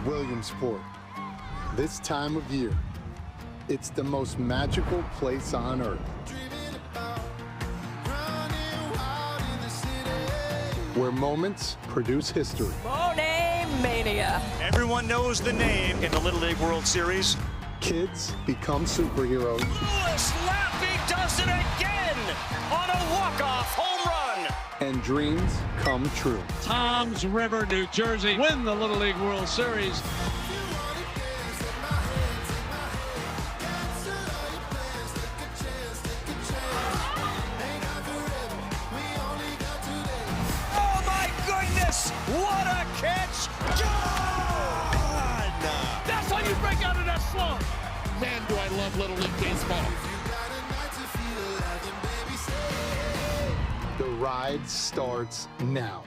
Williamsport. This time of year, it's the most magical place on earth. Where moments produce history. Monet Mania. Everyone knows the name in the Little League World Series. Kids become superheroes. Lewis Laffey does it again on a walk-off home run. And dreams come true. Toms River, New Jersey win the Little League World Series. Oh my goodness! What a catch! Gone! That's how you break out of that slump. Man, do I love Little League Baseball. The ride starts now.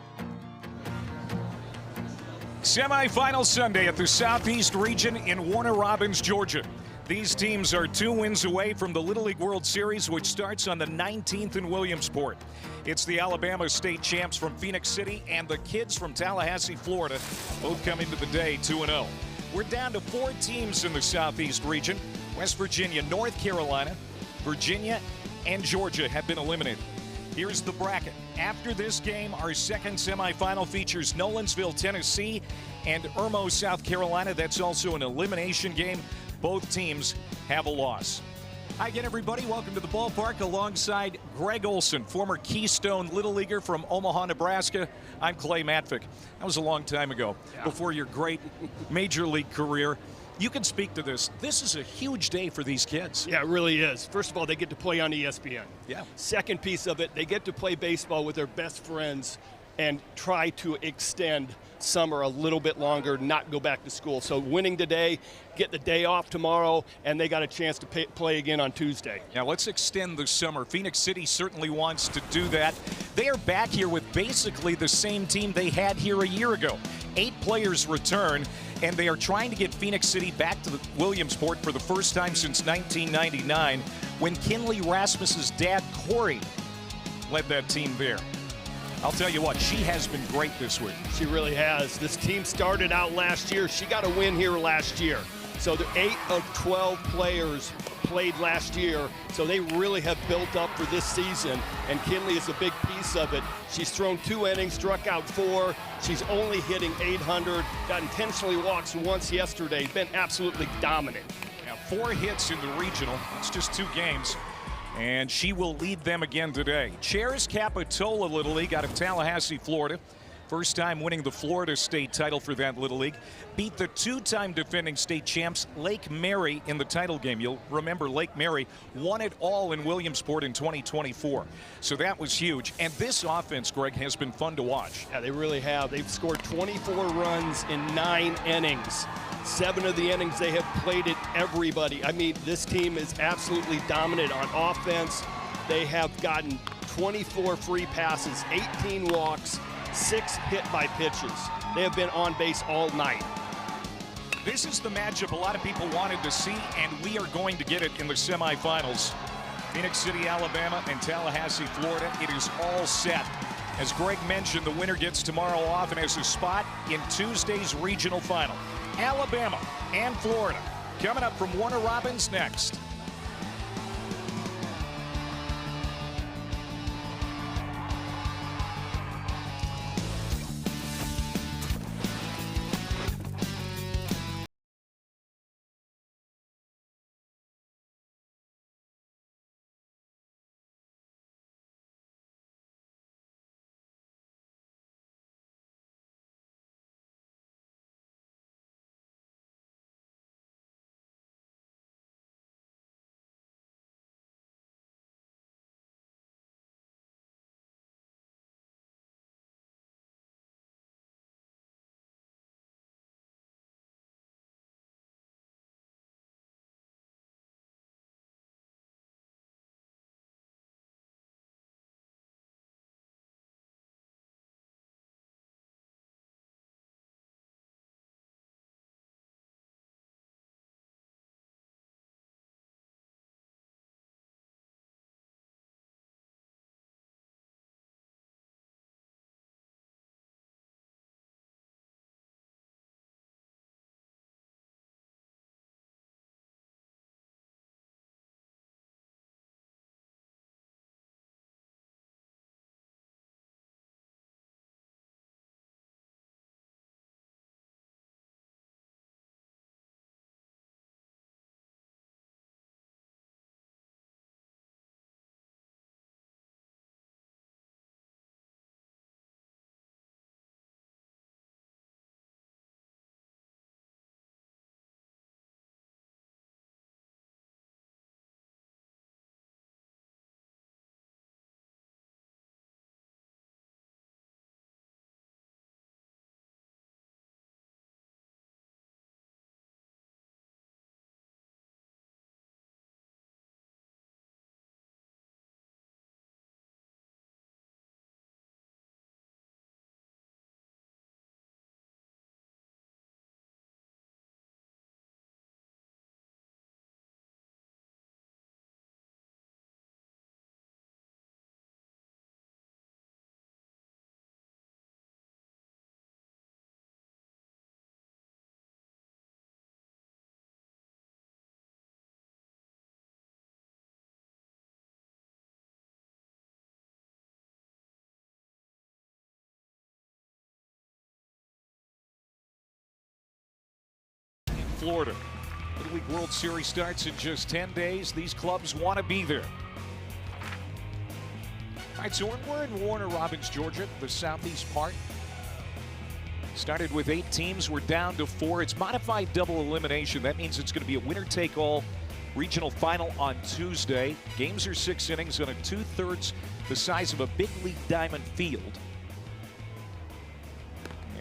Semi-final Sunday at the Southeast region in Warner Robins, Georgia. These teams are 2 wins away from the Little League World Series, which starts on the 19th in Williamsport. It's the Alabama State champs from Phoenix City and the kids from Tallahassee, Florida, both come into the day 2-0. We're down to 4 teams in the Southeast region. West Virginia, North Carolina, Virginia, and Georgia have been eliminated. Here's the bracket. After this game, our second semifinal features Nolensville, Tennessee, and Irmo, South Carolina. That's also an elimination game. Both teams have a loss. Hi again, everybody. Welcome to the ballpark alongside Greg Olson, former Keystone Little Leaguer from Omaha, Nebraska. I'm Clay Matvick. That was a long time ago, before your great major league career. You can speak to this. This is a huge day for these kids. Yeah, it really is. First of all, they get to play on ESPN. Yeah. Second piece of it, they get to play baseball with their best friends and try to extend summer a little bit longer, not go back to school. So winning today, get the day off tomorrow, and they got a chance to play again on Tuesday. Now let's extend the summer. Phoenix City certainly wants to do that. They are back here with basically the same team they had here a year ago. 8 players return, and they are trying to get Phoenix City back to Williamsport for the first time since 1999, when Kinley Rasmus's dad, Corey, led that team there. I'll tell you what, she has been great this week. She really has. This team started out last year. She got a win here last year. So the 8 of 12 players played last year, so they really have built up for this season, and Kinley is a big piece of it. She's thrown 2 innings, struck out 4. She's only hitting .800, got intentionally walks once yesterday, been absolutely dominant. Now 4 hits in the regional. It's just 2 games. And she will lead them again today. Charis Capitola Little League out of Tallahassee, Florida. First time winning the Florida State title for that Little League. Beat the 2-time defending state champs Lake Mary in the title game. You'll remember Lake Mary won it all in Williamsport in 2024. So that was huge. And this offense, Greg, has been fun to watch. Yeah, they really have. They've scored 24 runs in 9 innings. 7 of the innings they have played it everybody. I mean, this team is absolutely dominant on offense. They have gotten 24 free passes, 18 walks, 6 hit by pitches. They have been on base all night. This is the matchup a lot of people wanted to see, and we are going to get it in the semifinals. Phoenix City, Alabama, and Tallahassee, Florida. It is all set. As Greg mentioned, the winner gets tomorrow off and has a spot in Tuesday's regional final. Alabama and Florida coming up from Warner Robins next. Florida. Little League World Series starts in just 10 days. These clubs want to be there. All right, so we're in Warner Robins, Georgia, the southeast part. Started with 8 teams. We're down to 4. It's modified double elimination. That means it's going to be a winner-take-all regional final on Tuesday. Games are 6 innings on a 2/3 the size of a big league diamond field.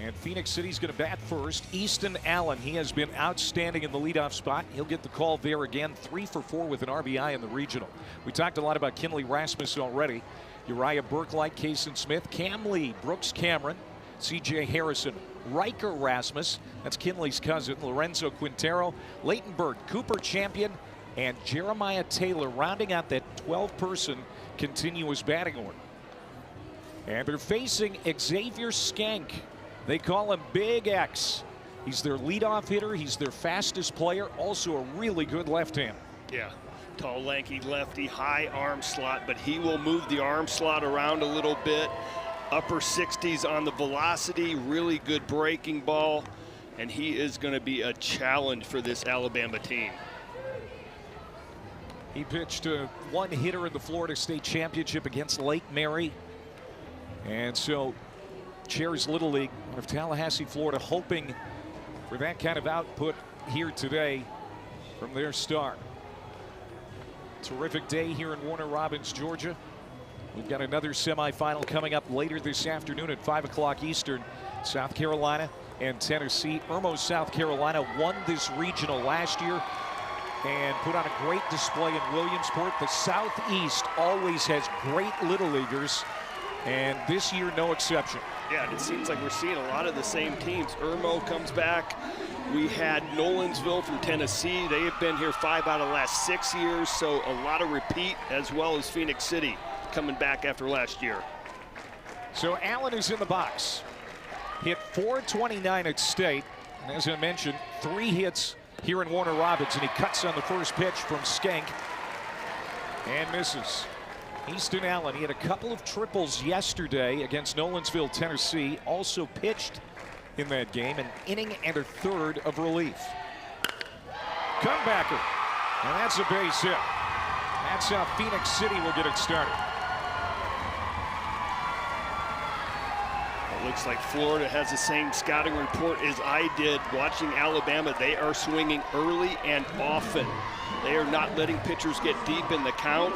And Phoenix City's going to bat first. Easton Allen, he has been outstanding in the leadoff spot. He'll get the call there again. 3 for 4 with an RBI in the regional. We talked a lot about Kinley Rasmus already. Uriah Burklight, Kason Smith, Cam Lee, Brooks Cameron, C.J. Harrison, Riker Rasmus, that's Kinley's cousin, Lorenzo Quintero, Leighton Bird, Cooper Champion, and Jeremiah Taylor rounding out that 12-person continuous batting order. And they're facing Xavier Skank. They call him Big X. He's their leadoff hitter. He's their fastest player. Also a really good left-hander. Yeah, tall, lanky lefty, high arm slot, but he will move the arm slot around a little bit. Upper 60s on the velocity, really good breaking ball, and he is going to be a challenge for this Alabama team. He pitched one hitter in the Florida State Championship against Lake Mary. And so Chair's Little League of Tallahassee, Florida, hoping for that kind of output here today from their star. Terrific day here in Warner Robins, Georgia. We've got another semifinal coming up later this afternoon at 5 o'clock Eastern. South Carolina and Tennessee. Irmo, South Carolina won this regional last year and put on a great display in Williamsport. The Southeast always has great Little Leaguers, and this year no exception. Yeah, and it seems like we're seeing a lot of the same teams. Irmo comes back. We had Nolensville from Tennessee. They have been here 5 out of the last 6 years, so a lot of repeat, as well as Phoenix City coming back after last year. So Allen is in the box. Hit .429 at State. And as I mentioned, 3 hits here in Warner Robins, and he cuts on the first pitch from Skank and misses. Easton Allen, he had a couple of triples yesterday against Nolensville, Tennessee. Also pitched in that game, an inning and a third of relief. Comebacker, and that's a base hit. That's how Phoenix City will get it started. It looks like Florida has the same scouting report as I did watching Alabama. They are swinging early and often. They are not letting pitchers get deep in the count.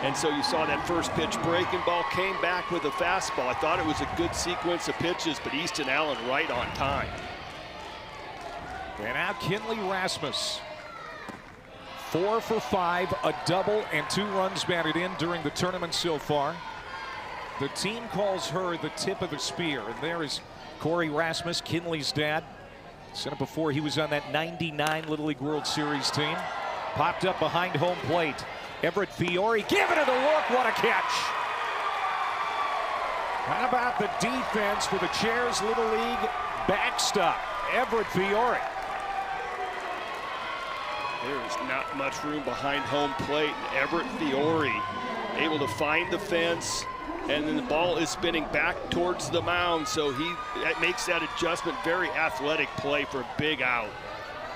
And so you saw that first pitch breaking ball, came back with a fastball. I thought it was a good sequence of pitches, but Easton Allen right on time. And now Kinley Rasmus. 4 for 5, a double and 2 runs batted in during the tournament so far. The team calls her the tip of the spear. And there is Corey Rasmus, Kinley's dad. Said it before, he was on that '99 Little League World Series team. Popped up behind home plate. Everett Fiore giving it a look. What a catch. How about the defense for the Chair's Little League backstop? Everett Fiore. There is not much room behind home plate. And Everett Fiore able to find the fence, and then the ball is spinning back towards the mound, so that makes that adjustment. Very athletic play for a big out.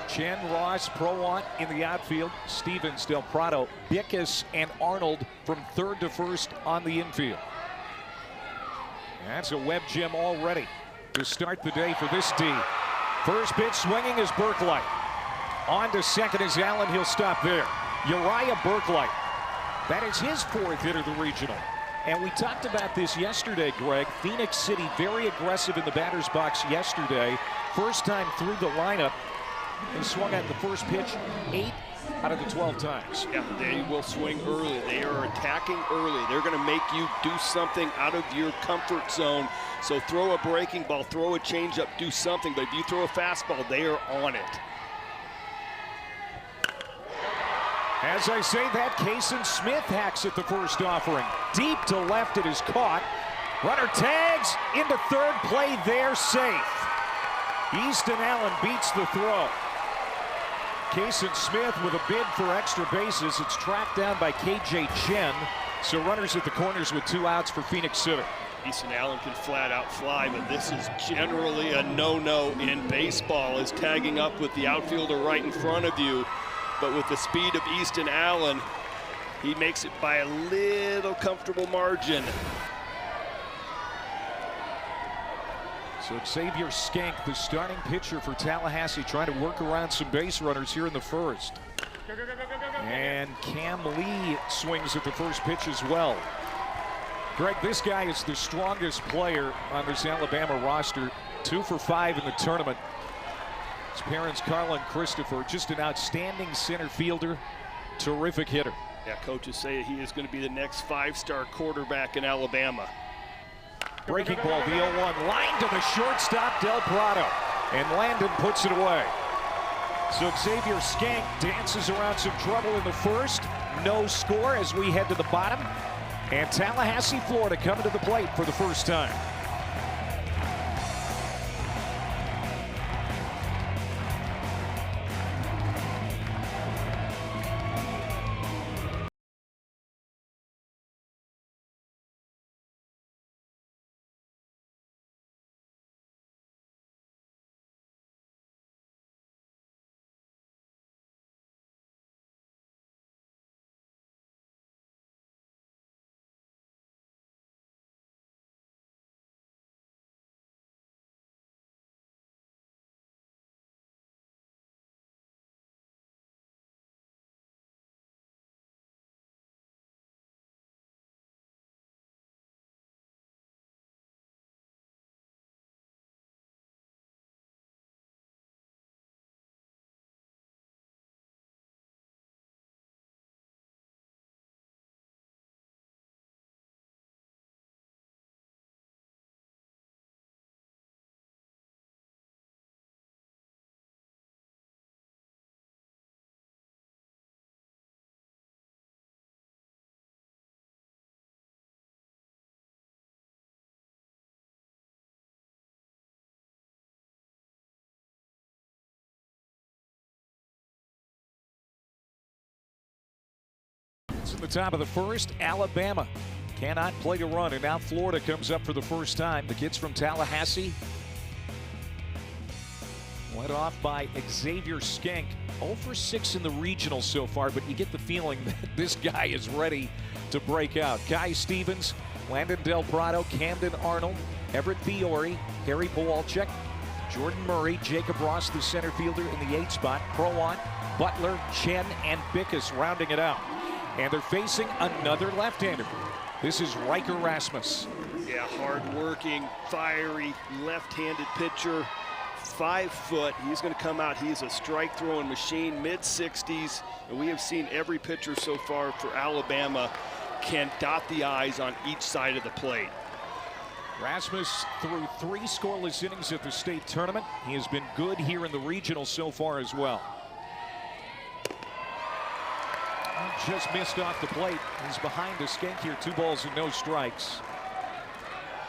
Chen, Ross, Prowant in the outfield. Stevens, Del Prado, Bickus, and Arnold from third to first on the infield. That's a web gem already to start the day for this D. First pitch swinging is Burklight. On to second is Allen. He'll stop there. Uriah Burklight. That is his 4th hit of the regional. And we talked about this yesterday, Greg. Phoenix City very aggressive in the batter's box yesterday. First time through the lineup. They swung at the first pitch 8 out of the 12 times. Yeah, they will swing early. They are attacking early. They're going to make you do something out of your comfort zone. So throw a breaking ball, throw a changeup, do something. But if you throw a fastball, they are on it. As I say that, Kason Smith hacks at the first offering. Deep to left, it is caught. Runner tags into third, play there, safe. Easton Allen beats the throw. Kason Smith with a bid for extra bases. It's tracked down by KJ Chen. So runners at the corners with 2 outs for Phoenix City. Easton Allen can flat out fly, but this is generally a no-no in baseball, is tagging up with the outfielder right in front of you. But with the speed of Easton Allen, he makes it by a little comfortable margin. So Xavier Skank, the starting pitcher for Tallahassee, trying to work around some base runners here in the first. And Cam Lee swings at the first pitch as well. Greg, this guy is the strongest player on this Alabama roster. 2 for 5 in the tournament. His parents, Carla and Christopher, just an outstanding center fielder, terrific hitter. Yeah, coaches say he is going to be the next 5-star quarterback in Alabama. Breaking ball, the 0-1, line to the shortstop, Del Prado, and Landon puts it away. So Xavier Skank dances around some trouble in the first. No score as we head to the bottom. And Tallahassee, Florida coming to the plate for the first time. In the top of the first, Alabama cannot play to run, and now Florida comes up for the first time. The kids from Tallahassee led off by Xavier Skank. 0 for 6 in the regional so far, but you get the feeling that this guy is ready to break out. Kai Stevens, Landon Del Prado, Camden Arnold, Everett Fiore, Harry Pawalczyk, Jordan Murray, Jacob Ross, the center fielder in the 8 spot, Prowan, Butler, Chen, and Bickus rounding it out. And they're facing another left-hander. This is Riker Rasmus. Yeah, hard-working, fiery, left-handed pitcher. 5 foot. He's going to come out. He's a strike-throwing machine, mid-60s. And we have seen every pitcher so far for Alabama can dot the I's on each side of the plate. Rasmus threw 3 scoreless innings at the state tournament. He has been good here in the regional so far as well. Just missed off the plate. He's behind the Skank here. 2 balls and no strikes.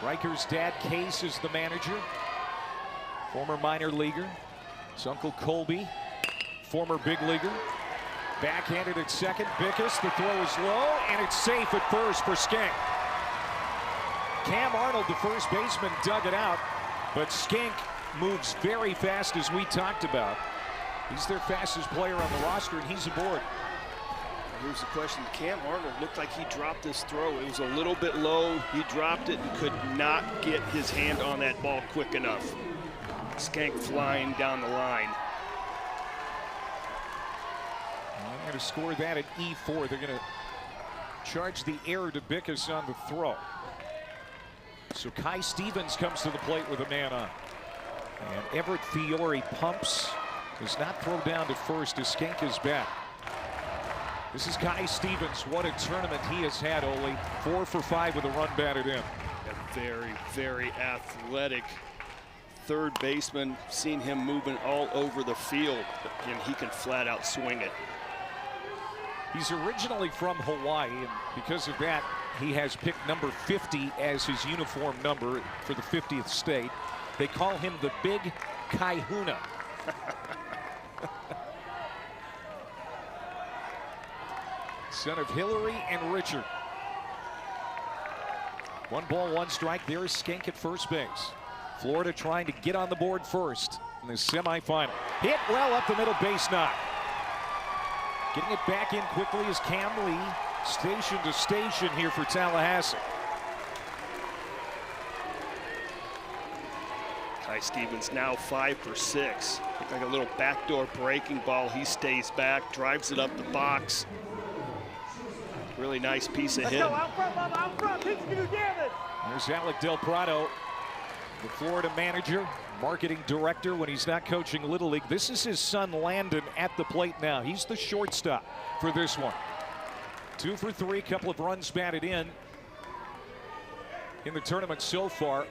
Riker's dad, Case, is the manager. Former minor leaguer. His uncle Colby, former big leaguer. Backhanded at second. Bickus, the throw is low, and it's safe at first for Skank. Cam Arnold, the first baseman, dug it out, but Skank moves very fast, as we talked about. He's their fastest player on the roster, and he's aboard. Here's the question. Cam Arnold looked like he dropped this throw. It was a little bit low. He dropped it and could not get his hand on that ball quick enough. Skank flying down the line. I'm going to score that at E4. They're going to charge the error to Bickus on the throw. So Kai Stevens comes to the plate with a man on. And Everett Fiore pumps. Does not throw down to first as Skank is back. This is Kai Stevens. What a tournament he has had, Ole. 4 for 5 with a run batted in. A very, very athletic third baseman. Seen him moving all over the field, and he can flat out swing it. He's originally from Hawaii, and because of that, he has picked number 50 as his uniform number for the 50th state. They call him the Big Kaihuna. Son of Hillary and Richard. 1 ball, 1 strike. There is Schenk at first base. Florida trying to get on the board first in the semifinal. Hit well up the middle, base knock. Getting it back in quickly is Cam Lee. Station to station here for Tallahassee. Ty Stevens now 5 for 6. Looked like a little backdoor breaking ball. He stays back, drives it up the box. Really nice piece of hit. Out front, Bubba, out front. Pitch can do damage. There's Alec Del Prado, the Florida manager, marketing director when he's not coaching Little League. This is his son Landon at the plate now. He's the shortstop for this one. 2 for 3, couple of runs batted in the tournament so far.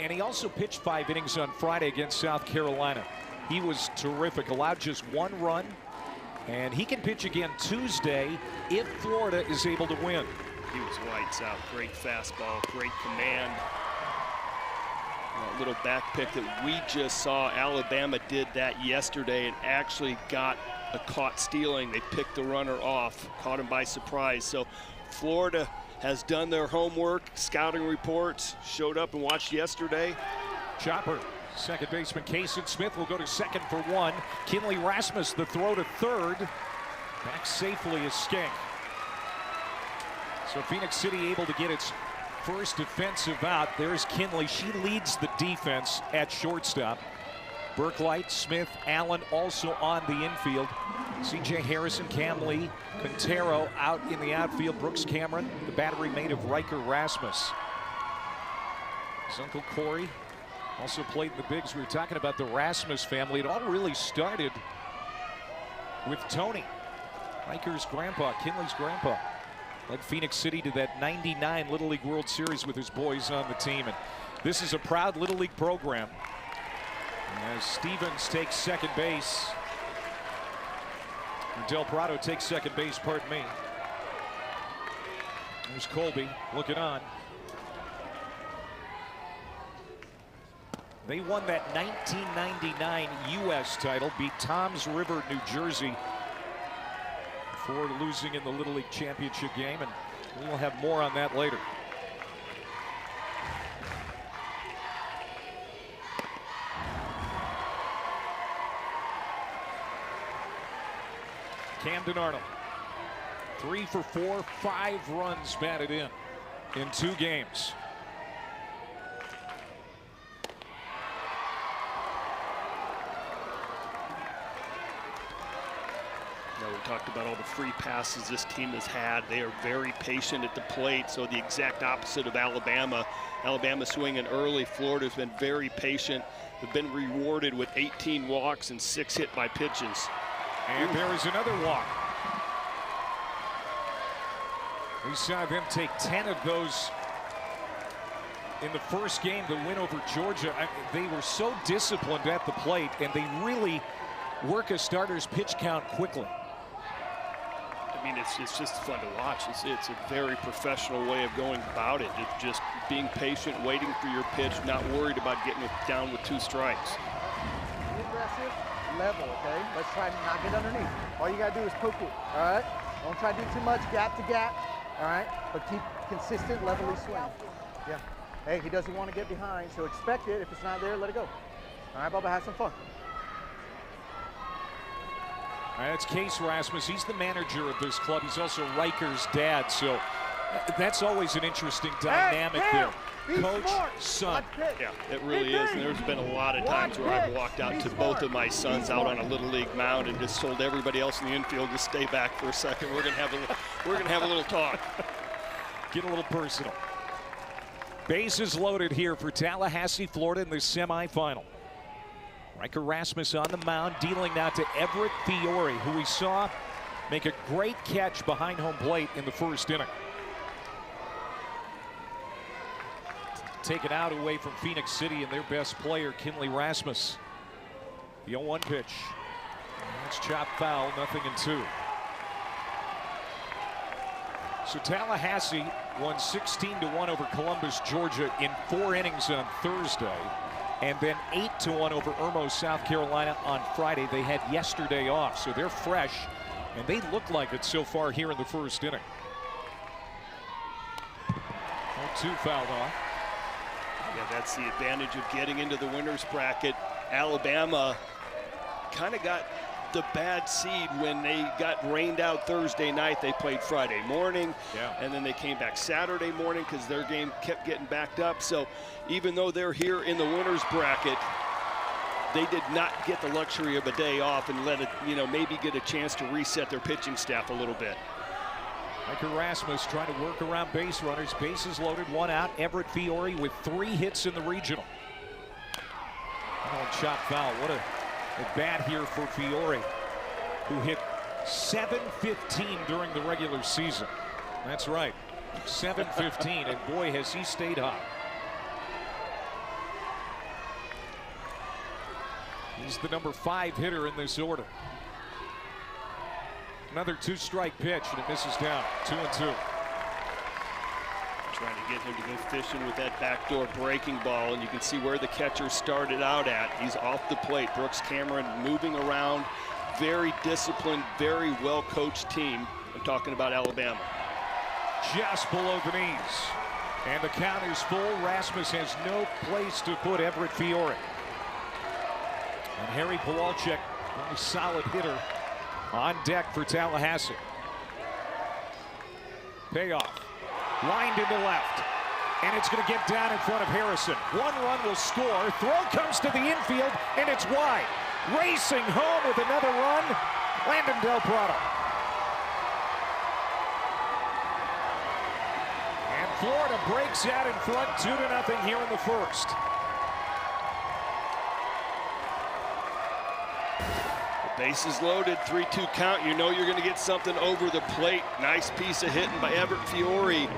And he also pitched 5 innings on Friday against South Carolina. He was terrific, allowed just 1 run. And he can pitch again Tuesday if Florida is able to win. He was lights out. Great fastball, great command. A little back pick that we just saw. Alabama did that yesterday and actually got a caught stealing. They picked the runner off, caught him by surprise. So Florida has done their homework, scouting reports, showed up and watched yesterday. Chopper, second baseman Kason Smith will go to second for 1. Kinley Rasmus, the throw to third. Back safely is Schenk. So Phoenix City able to get its first defensive out. There's Kinley. She leads the defense at shortstop. Burklight, Smith, Allen also on the infield. C.J. Harrison, Cam Lee, Quintero out in the outfield. Brooks Cameron, the battery mate of Riker Rasmus. His uncle Corey also played in the bigs. We were talking about the Rasmus family. It all really started with Tony, Riker's grandpa, Kinley's grandpa. Led Phoenix City to that '99 Little League World Series with his boys on the team. And this is a proud Little League program. As Stevens takes second base. Del Prado takes second base, pardon me. There's Colby looking on. They won that 1999 U.S. title, beat Toms River, New Jersey, before losing in the Little League Championship game, and we'll have more on that later. Camden Arnold, 3 for 4, 5 runs batted in 2 games. We talked about all the free passes this team has had. They are very patient at the plate, so the exact opposite of Alabama. Alabama swinging early. Florida's been very patient. They've been rewarded with 18 walks and 6 hit by pitches. And there is another walk. We saw them take 10 of those in the first game to win over Georgia. They were so disciplined at the plate, and they really work a starter's pitch count quickly. I mean, it's just fun to watch. It's a very professional way of going about it. It's just being patient, waiting for your pitch, not worried about getting it down with 2 strikes. Aggressive, level, okay? Let's try to not get underneath. All you got to do is poke it, all right? Don't try to do too much gap to gap, all right? But keep consistent, levelly swing. Yeah. Hey, he doesn't want to get behind, so expect it. If it's not there, let it go. All right, Bubba, have some fun. All right, that's Case Rasmus. He's the manager of this club. He's also Riker's dad, so that's always an interesting dynamic there. Coach, son. Yeah, it really is. And there's been a lot of times where I've walked out to both of my sons out on a Little League mound and just told everybody else in the infield to stay back for a second. We're gonna have a little talk. Get a little personal. Bases loaded here for Tallahassee, Florida in the semifinal. Riker Rasmus on the mound, dealing now to Everett Fiore, who we saw make a great catch behind home plate in the first inning. Taken out away from Phoenix City and their best player, Kinley Rasmus. The 0-1 pitch. That's chopped foul, 0-2. So Tallahassee won 16-1 over Columbus, Georgia in 4 innings on Thursday, and then 8-1 over Irmo, South Carolina on Friday. They had yesterday off, so they're fresh, and they look like it so far here in the first inning. 2 fouled off. Yeah, that's the advantage of getting into the winner's bracket. Alabama kind of got the bad seed when they got rained out Thursday night. They played Friday morning, and then they came back Saturday morning because their game kept getting backed up. So even though they're here in the winner's bracket, they did not get the luxury of a day off and let it, maybe get a chance to reset their pitching staff a little bit. Riker Rasmus trying to work around base runners. Bases loaded, 1 out. Everett Fiore with 3 hits in the regional. Oh, chop foul. What a bat here for Fiore, who hit .715 during the regular season. That's right, .715, and boy, has he stayed hot. He's the number 5 hitter in this order. Another 2-strike pitch, and it misses down. 2-2. Trying to get him to go fishing with that backdoor breaking ball, and you can see where the catcher started out at. He's off the plate. Brooks Cameron moving around. Very disciplined, very well-coached team. I'm talking about Alabama. Just below the knees. And the count is full. Rasmus has no place to put Everett Fiore. And Harry Pawalczyk, a solid hitter, on deck for Tallahassee. Payoff. Lined into left. And it's going to get down in front of Harrison. 1 run will score. Throw comes to the infield, and it's wide. Racing home with another run, Landon Del Prado. And Florida breaks out in front 2-0 here in the first. Bases loaded, 3-2 count. You know you're going to get something over the plate. Nice piece of hitting by Everett Fiore.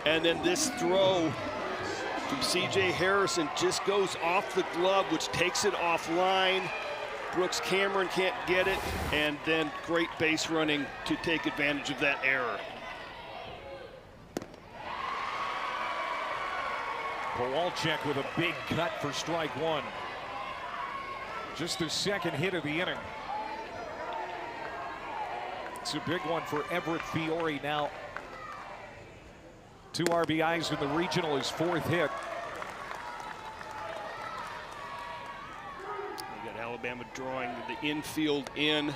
And then this throw from C.J. Harrison just goes off the glove, which takes it offline. Brooks Cameron can't get it. And then great base running to take advantage of that error. Pawalczyk with a big cut for strike 1. Just the 2nd hit of the inning. It's a big one for Everett Fiore now. 2 RBIs in the regional, his 4th hit. You got Alabama drawing the infield in.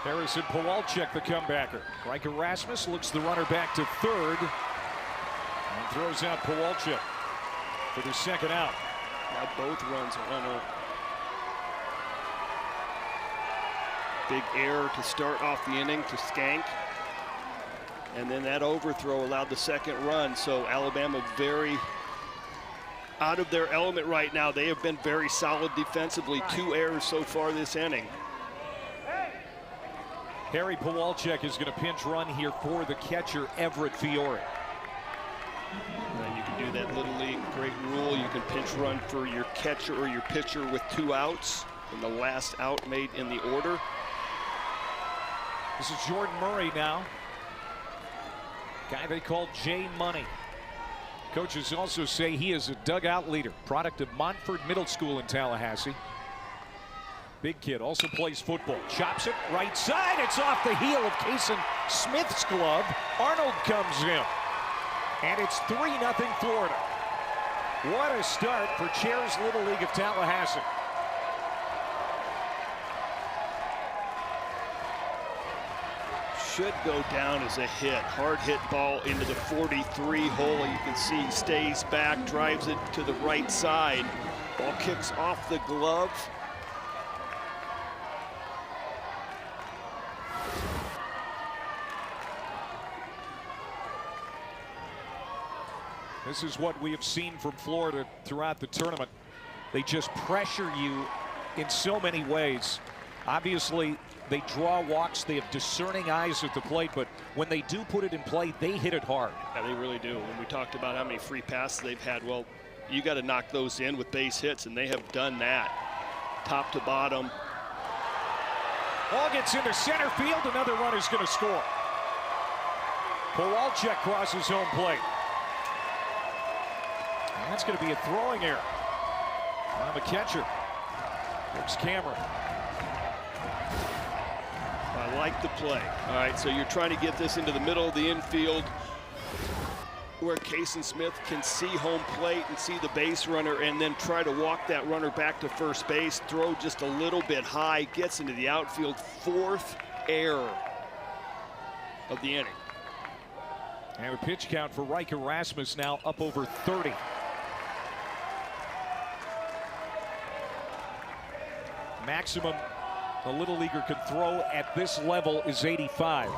Harrison Pawalczyk, the comebacker. Riker Rasmus looks the runner back to 3rd and throws out Pawalczyk for the 2nd out. Now both runs are on a big error to start off the inning to Skank. And then that overthrow allowed the 2nd run. So Alabama very out of their element right now. They have been very solid defensively. 2 errors so far this inning. Harry Pawalczyk is going to pinch run here for the catcher, Everett Fiore. And you can do that Little League great rule. You can pinch run for your catcher or your pitcher with 2 outs, and the last out made in the order. This is Jordan Murray now. Guy they call J Money. Coaches also say he is a dugout leader, product of Montford Middle School in Tallahassee. Big kid, also plays football. Chops it right side. It's off the heel of Kason Smith's glove. Arnold comes in. And it's 3-0 Florida. What a start for Chair's Little League of Tallahassee. Should go down as a hit. Hard hit ball into the 43 hole. You can see he stays back, drives it to the right side. Ball kicks off the glove. This is what we have seen from Florida throughout the tournament. They just pressure you in so many ways. Obviously, they draw walks. They have discerning eyes at the plate, but when they do put it in play, they hit it hard. Yeah, they really do. When we talked about how many free passes they've had, well, you got to knock those in with base hits, and they have done that. Top to bottom. Ball gets into center field. Another runner's going to score. Pawalczyk crosses home plate. And that's going to be a throwing error on the catcher. Brooks Cameron. like the play. All right, so you're trying to get this into the middle of the infield where Kason Smith can see home plate and see the base runner and then try to walk that runner back to first base, throw just a little bit high, gets into the outfield. 4th error of the inning. And a pitch count for Riker Rasmus now up over 30. Maximum a Little Leaguer can throw at this level is 85.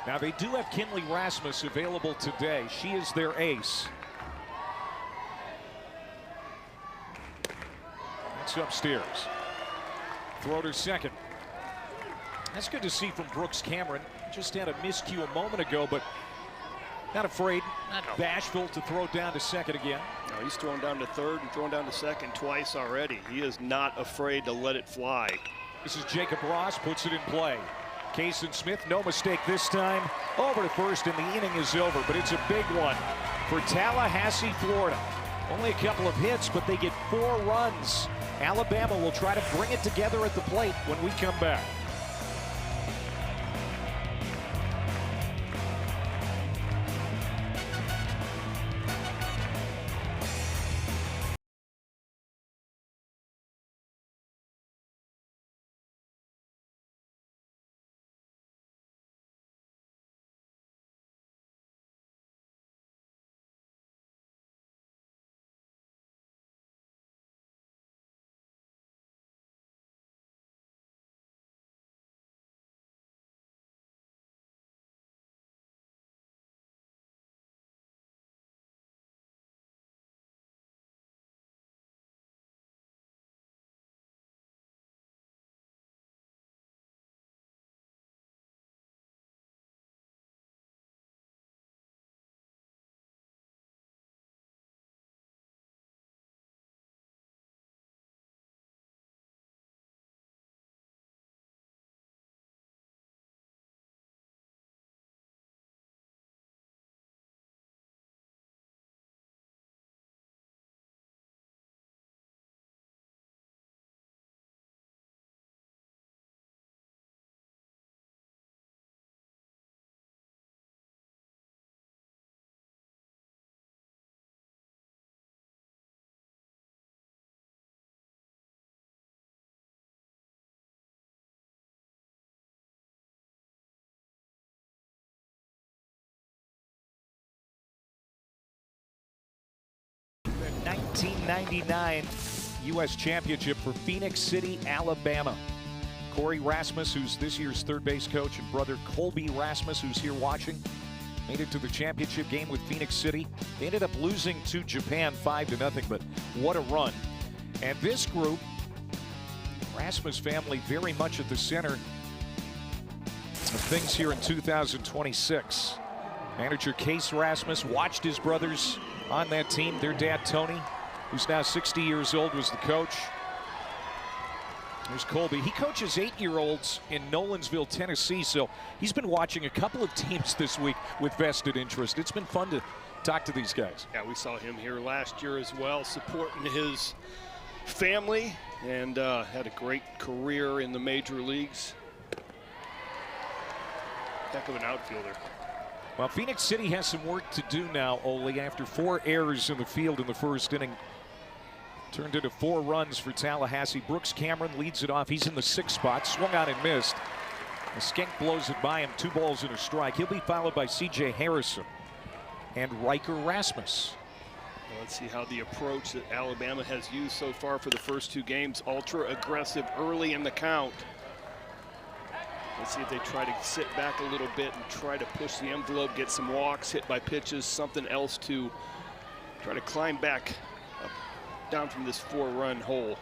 Now they do have Kinley Rasmus available today. She is their ace. That's upstairs. Throw to second. That's good to see from Brooks Cameron. Just had a miscue a moment ago, but not afraid, not bashful to throw down to second again. No, he's throwing down to third and throwing down to second twice already. He is not afraid to let it fly. This is Jacob Ross, puts it in play. Kason Smith, no mistake this time, over to first, and the inning is over. But it's a big one for Tallahassee, Florida. Only a couple of hits, but they get 4 runs. Alabama will try to bring it together at the plate when we come back. The 1999 U.S. Championship for Phoenix City, Alabama. Corey Rasmus, who's this year's third base coach, and brother Colby Rasmus, who's here watching, made it to the championship game with Phoenix City. They ended up losing to Japan 5-0, but what a run. And this group, Rasmus family, very much at the center of things here in 2026. Manager Case Rasmus watched his brothers on that team. Their dad, Tony, who's now 60 years old, was the coach. There's Colby. He coaches 8-year-olds in Nolensville, Tennessee, so he's been watching a couple of teams this week with vested interest. It's been fun to talk to these guys. Yeah, we saw him here last year as well, supporting his family, and had a great career in the major leagues. Heck of an outfielder. Well, Phoenix City has some work to do now, Ole, after 4 errors in the field in the first inning. Turned into 4 runs for Tallahassee. Brooks Cameron leads it off. He's in the 6th spot. Swung on and missed. The Skink blows it by him. 2 balls and a strike. He'll be followed by C.J. Harrison and Riker Rasmus. Well, let's see how the approach that Alabama has used so far for the first 2 games. Ultra aggressive early in the count. Let's see if they try to sit back a little bit and try to push the envelope, get some walks, hit by pitches, something else to try to climb back up, down from this 4-run hole.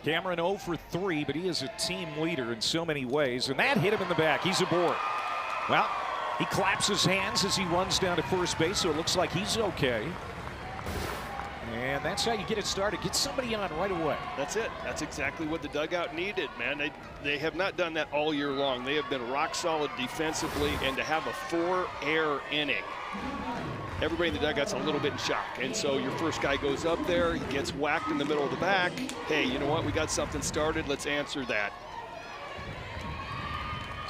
Cameron 0 for 3, but he is a team leader in so many ways, and that hit him in the back. He's aboard. Well, he claps his hands as he runs down to first base, so it looks like he's okay. And that's how you get it started. Get somebody on right away. That's it. That's exactly what the dugout needed, man. They have not done that all year long. They have been rock solid defensively, and to have a 4-error inning, everybody in the dugout's a little bit in shock. And so your first guy goes up there, he gets whacked in the middle of the back. Hey, you know what? We got something started. Let's answer that.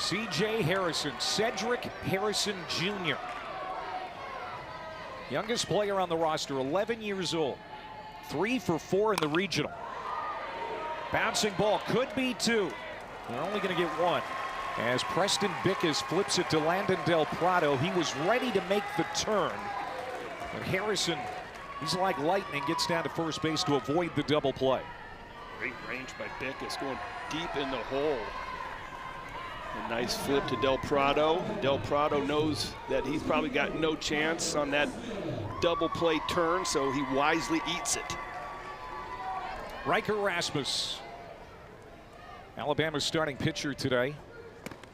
C.J. Harrison, Cedric Harrison Jr. Youngest player on the roster, 11 years old. 3 for 4 in the regional. Bouncing ball, could be 2. They're only going to get 1. As Preston Bickus flips it to Landon Del Prado. He was ready to make the turn. But Harrison, he's like lightning, gets down to first base to avoid the double play. Great range by Bickus, going deep in the hole. A nice flip to Del Prado. Del Prado knows that he's probably got no chance on that double play turn, so he wisely eats it. Riker Rasmus, Alabama's starting pitcher today.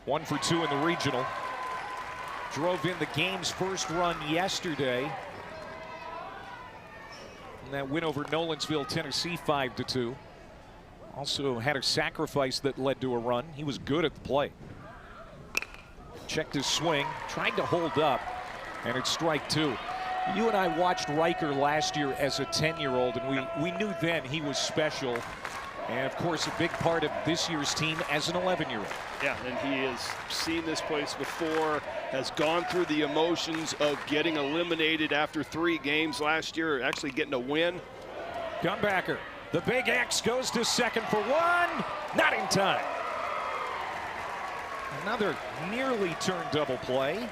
1 for 2 in the regional. Drove in the game's first run yesterday. And that win over Nolensville, Tennessee, 5-2. Also had a sacrifice that led to a run. He was good at the plate. Checked his swing, tried to hold up, and it's strike 2. You and I watched Riker last year as a 10-year-old, and we knew then he was special. And of course, a big part of this year's team as an 11-year-old. Yeah, and he has seen this place before, has gone through the emotions of getting eliminated after 3 games last year, actually getting a win. Gunbacker, the big X goes to second for 1, not in time. Another nearly turned double play.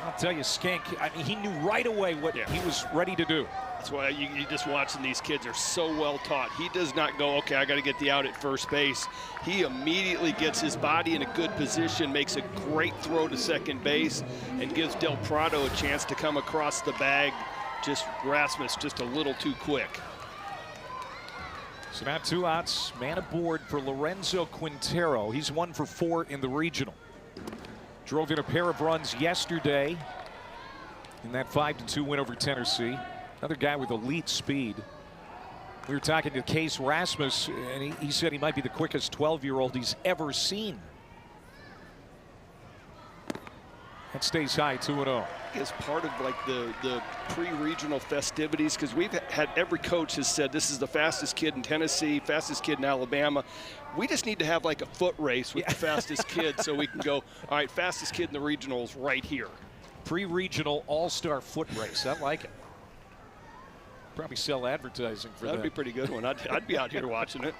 I'll tell you, Skank, I mean, he knew right away what he was ready to do. That's why you just watching these kids are so well taught. He does not go, okay, I got to get the out at first base. He immediately gets his body in a good position, makes a great throw to second base, and gives Del Prado a chance to come across the bag. Just Rasmus just a little too quick. So now 2 outs, man aboard for Lorenzo Quintero. He's 1 for 4 in the regional. Drove in a pair of runs yesterday in that 5-2 win over Tennessee. Another guy with elite speed. We were talking to Case Rasmus, and he said he might be the quickest 12-year-old he's ever seen. That stays high, 2-0. As part of like the pre-regional festivities, because we've had every coach has said this is the fastest kid in Tennessee, fastest kid in Alabama. We just need to have like a foot race with the fastest kid so we can go, all right, fastest kid in the regionals right here. Pre-regional all-star foot race. I like it. Probably sell advertising for that. That'd be a pretty good one. I'd be out here watching it.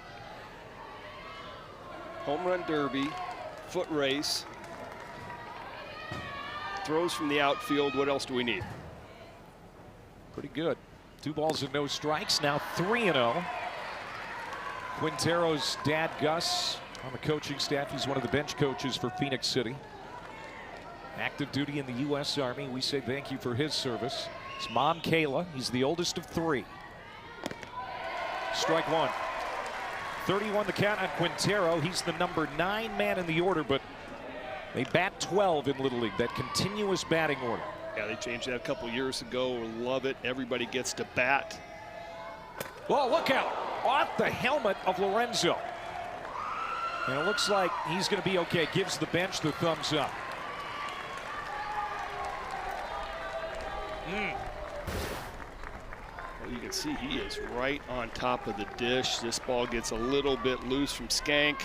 Home run derby, foot race. Throws from the outfield. What else do we need? Pretty good. 2 balls and no strikes. Now 3-0. Quintero's dad, Gus, on the coaching staff. He's one of the bench coaches for Phoenix City. Active duty in the U.S. Army. We say thank you for his service. His mom, Kayla. He's the oldest of 3. Strike 1. 31 the count on Quintero. He's the number 9 man in the order, but they bat 12 in Little League, that continuous batting order. Yeah, they changed that a couple years ago. Love it. Everybody gets to bat. Oh, look out. Off the helmet of Lorenzo. And it looks like he's going to be okay. Gives the bench the thumbs up. Well, you can see he is right on top of the dish. This ball gets a little bit loose from Skank.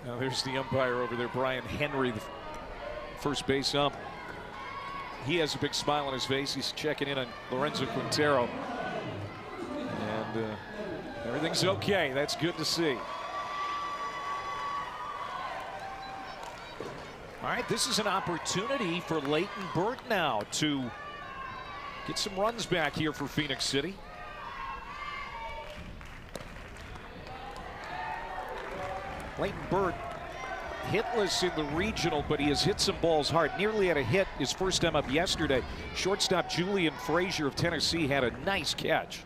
Now there's the umpire over there, Brian Henry, the first base ump. He has a big smile on his face. He's checking in on Lorenzo Quintero. And everything's okay. That's good to see. All right, this is an opportunity for Leighton Burt now to get some runs back here for Phoenix City. Leighton Burt hitless in the regional, but he has hit some balls hard. Nearly had a hit his first time up yesterday. Shortstop Julian Frazier of Tennessee had a nice catch.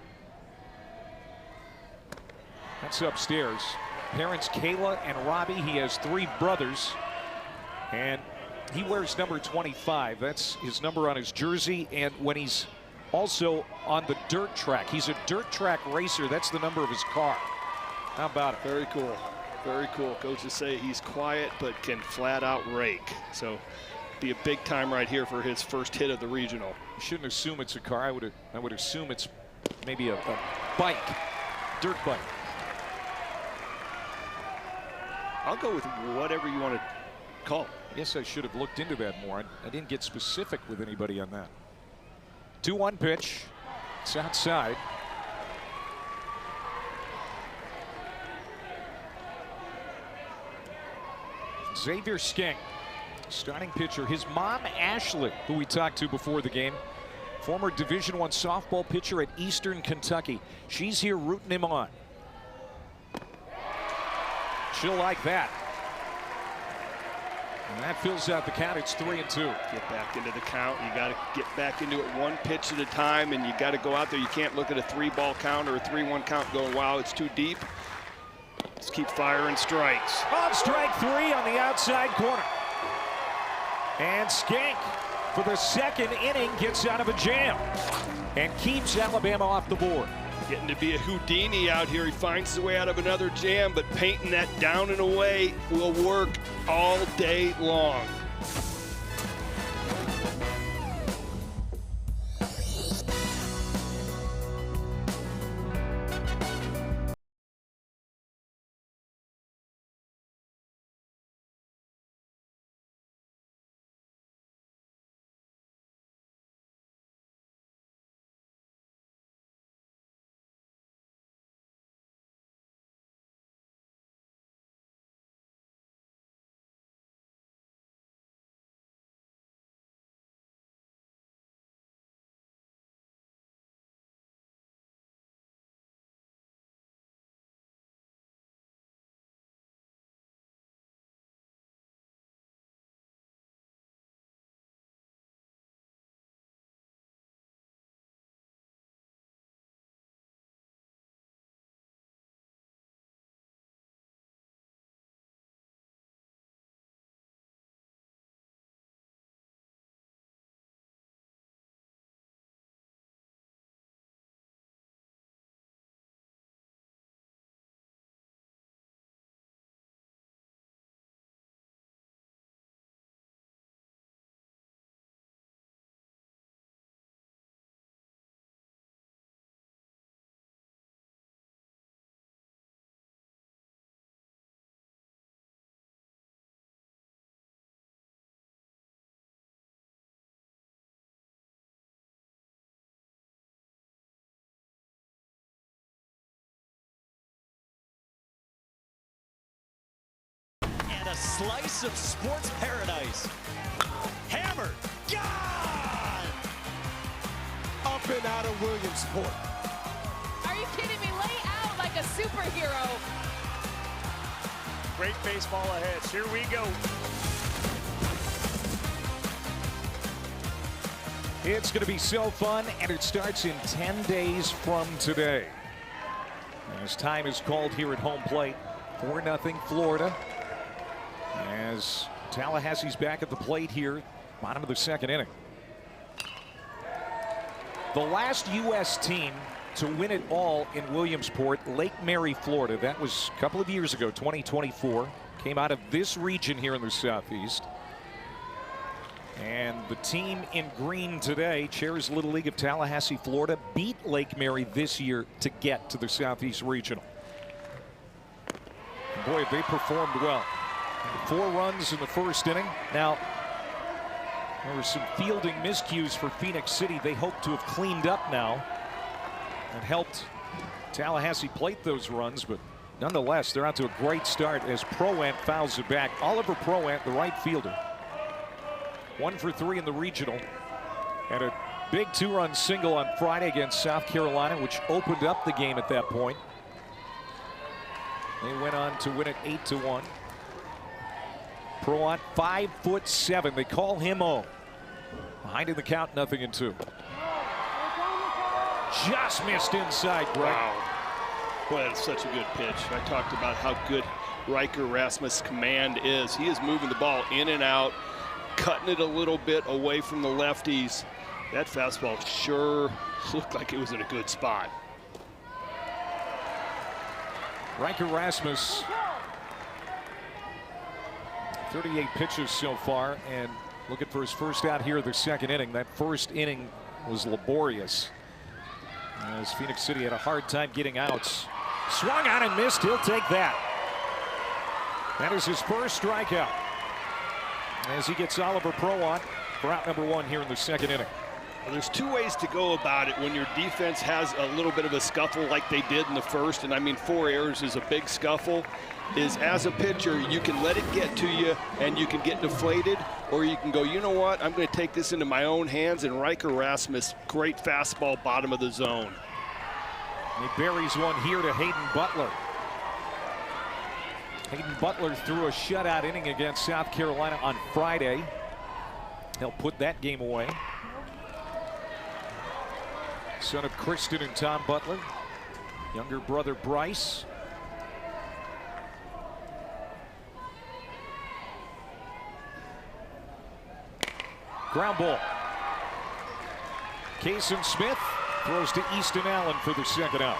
That's upstairs. Parents Kayla and Robbie. He has 3 brothers, and he wears number 25. That's his number on his jersey, and when he's also on the dirt track, he's a dirt track racer. That's the number of his car. How about it? Very cool. Very cool. Coaches say he's quiet but can flat out rake. So be a big time right here for his first hit of the regional. You shouldn't assume it's a car. I would assume it's maybe a bike, dirt bike. I'll go with whatever you want to call. I guess I should have looked into that more. I didn't get specific with anybody on that. 2-1 pitch. It's outside. Xavier Skeng, starting pitcher. His mom, Ashley, who we talked to before the game, former Division I softball pitcher at Eastern Kentucky. She's here rooting him on. She'll like that. And that fills out the count. It's 3-2. Get back into the count. You got to get back into it one pitch at a time, and you got to go out there. You can't look at a 3-ball count or a 3-1 count going, wow, it's too deep. Just keep firing strikes. On strike 3 on the outside corner. And Skeng, for the second inning, gets out of a jam and keeps Alabama off the board. Getting to be a Houdini out here. He finds his way out of another jam, but painting that down and away will work all day long. A slice of sports paradise. Hammered. Gone! Up and out of Williamsport. Are you kidding me? Lay out like a superhero. Great baseball ahead. Here we go. It's going to be so fun, and it starts in 10 days from today. As time is called here at home plate, 4-0 Florida. As Tallahassee's back at the plate here, bottom of the second inning. The last U.S. team to win it all in Williamsport, Lake Mary, Florida. That was a couple of years ago, 2024. Came out of this region here in the Southeast. And the team in green today, Chairs Little League of Tallahassee, Florida, beat Lake Mary this year to get to the Southeast Regional. And boy, they performed well. 4 runs in the first inning. Now, there were some fielding miscues for Phoenix City. They hope to have cleaned up now and helped Tallahassee plate those runs, but nonetheless, they're out to a great start as Proant fouls it back. Oliver Proant, the right fielder, 1 for 3 in the regional, and a big 2-run single on Friday against South Carolina, which opened up the game at that point. They went on to win it 8-1. Proant, 5'7". They call him home. Behind in the count, 0-2. Just missed inside, Greg. Wow. Boy, that's such a good pitch. I talked about how good Riker Rasmus' command is. He is moving the ball in and out, cutting it a little bit away from the lefties. That fastball sure looked like it was in a good spot. Riker Rasmus, 38 pitches so far, and looking for his first out here of the second inning. That first inning was laborious. As Phoenix City had a hard time getting outs. Swung on and missed. He'll take that. That is his first strikeout. As he gets Oliver Pro on for out number 1 here in the second inning. Well, there's two ways to go about it when your defense has a little bit of a scuffle like they did in the first, and I mean 4 errors is a big scuffle, is as a pitcher, you can let it get to you and you can get deflated, or you can go, you know what, I'm going to take this into my own hands, and Riker Rasmus, great fastball, bottom of the zone. He buries one here to Hayden Butler. Hayden Butler threw a shutout inning against South Carolina on Friday. He'll put that game away. Son of Kristen and Tom Butler. Younger brother Bryce. Ground ball. Kason Smith throws to Easton Allen for the second out.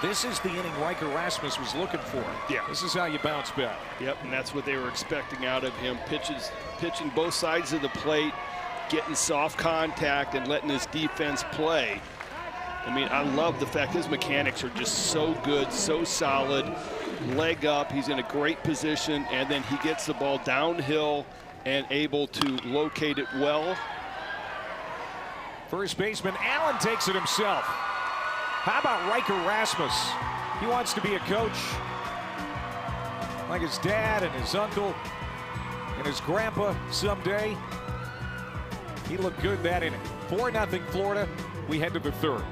This is the inning Riker Rasmus was looking for. Yeah. This is how you bounce back. Yep, and that's what they were expecting out of him. Pitching both sides of the plate, getting soft contact and letting his defense play. I mean, I love the fact his mechanics are just so good, so solid. Leg up, he's in a great position, and then he gets the ball downhill and able to locate it well. First baseman Allen takes it himself. How about Riker Rasmus? He wants to be a coach like his dad and his uncle and his grandpa someday. He looked good that inning. 4-0 Florida. We head to the third.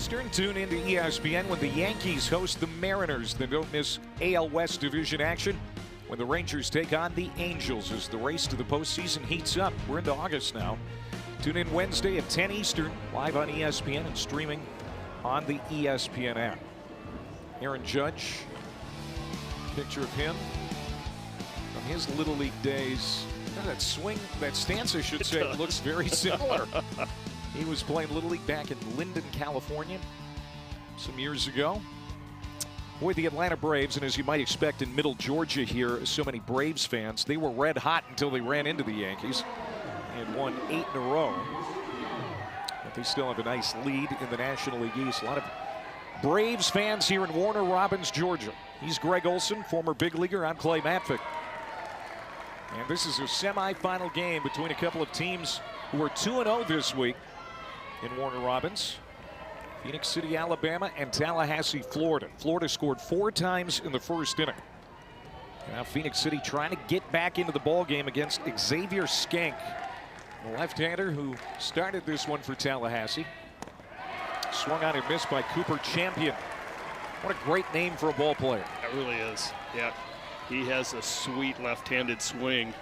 Eastern, tune into ESPN when the Yankees host the Mariners. Then don't miss AL West Division action when the Rangers take on the Angels as the race to the postseason heats up. We're into August now. Tune in Wednesday at 10 Eastern, live on ESPN and streaming on the ESPN app. Aaron Judge, picture of him from his Little League days. That swing, that stance I should say, looks very similar. He was playing Little League back in Linden, California some years ago. With the Atlanta Braves, and as you might expect in Middle Georgia here, so many Braves fans, they were red hot until they ran into the Yankees and won 8 in a row. But they still have a nice lead in the National League East. A lot of Braves fans here in Warner Robins, Georgia. He's Greg Olson, former big leaguer. I'm Clay Matvick. And this is a semifinal game between a couple of teams who are 2-0 this week in Warner Robins. Phoenix City, Alabama, and Tallahassee, Florida. Florida scored 4 times in the first inning. Now Phoenix City trying to get back into the ball game against Xavier Skank, the left-hander who started this one for Tallahassee. Swung on and missed by Cooper Champion. What a great name for a ball player. That really is. Yeah, he has a sweet left-handed swing.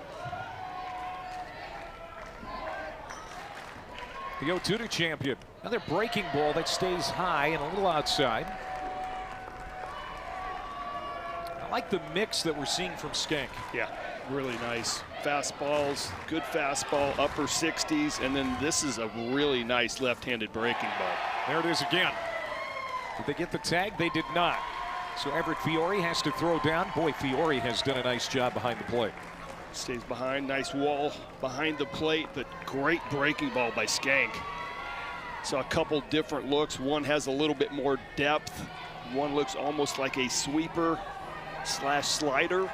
The 0-2 to Champion. Another breaking ball that stays high and a little outside. like the mix that we're seeing from Skank. Yeah, really nice. Fastballs, good fastball, upper 60s, and then this is a really nice left-handed breaking ball. There it is again. Did they get the tag? They did not. So Everett Fiore has to throw down. Boy, Fiore has done a nice job behind the plate. Stays behind, nice wall behind the plate, but great breaking ball by Skank. Saw a couple different looks. One has a little bit more depth. One looks almost like a sweeper slash slider.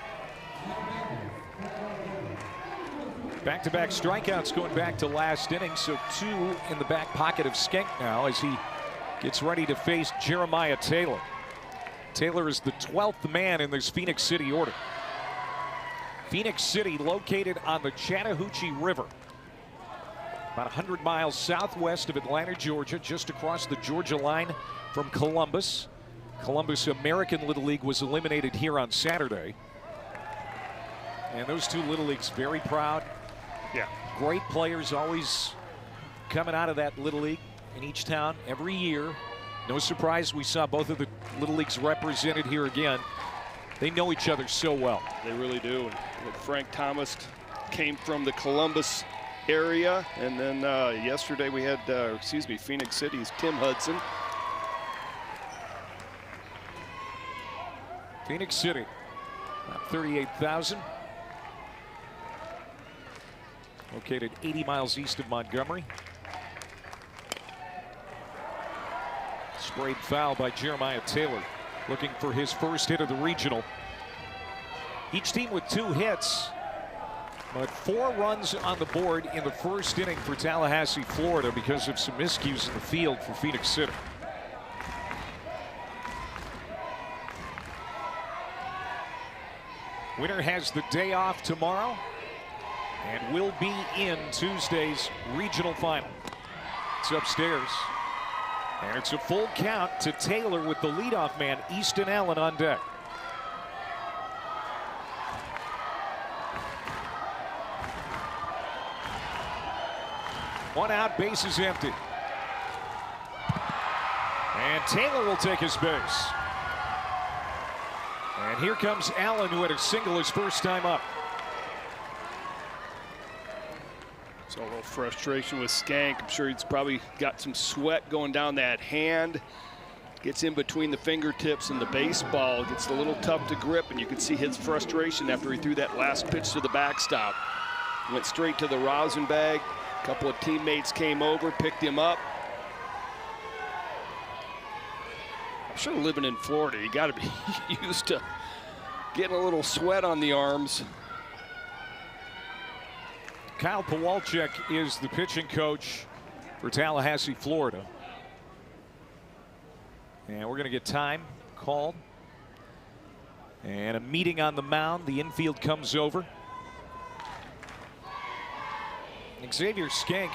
Back-to-back strikeouts going back to last inning, so 2 in the back pocket of Skank now as he gets ready to face Jeremiah Taylor. Taylor is the 12th man in this Phoenix City order. Phoenix City located on the Chattahoochee River, about 100 miles southwest of Atlanta, Georgia, just across the Georgia line from Columbus. Columbus American Little League was eliminated here on Saturday. And those 2 Little Leagues very proud. Yeah. Great players always coming out of that Little League in each town every year. No surprise we saw both of the Little Leagues represented here again. They know each other so well. They really do. And Frank Thomas came from the Columbus area, and then yesterday we had, Phoenix City's Tim Hudson. Phoenix City, about 38,000. Located 80 miles east of Montgomery. Sprayed foul by Jeremiah Taylor, looking for his first hit of the regional. Each team with 2 hits, but 4 runs on the board in the first inning for Tallahassee, Florida, because of some miscues in the field for Phoenix City. Winner has the day off tomorrow and will be in Tuesday's regional final. It's upstairs. And it's a full count to Taylor with the leadoff man, Easton Allen, on deck. One out, bases empty. And Taylor will take his base. And here comes Allen, who had a single his first time up. So a little frustration with Skank. I'm sure he's probably got some sweat going down that hand. Gets in between the fingertips and the baseball. Gets a little tough to grip, and you can see his frustration after he threw that last pitch to the backstop. Went straight to the rosin bag. A couple of teammates came over, picked him up. I'm sure living in Florida, you got to be used to getting a little sweat on the arms. Kyle Pawalczyk is the pitching coach for Tallahassee, Florida. And we're going to get time called. And a meeting on the mound. The infield comes over. Xavier Skank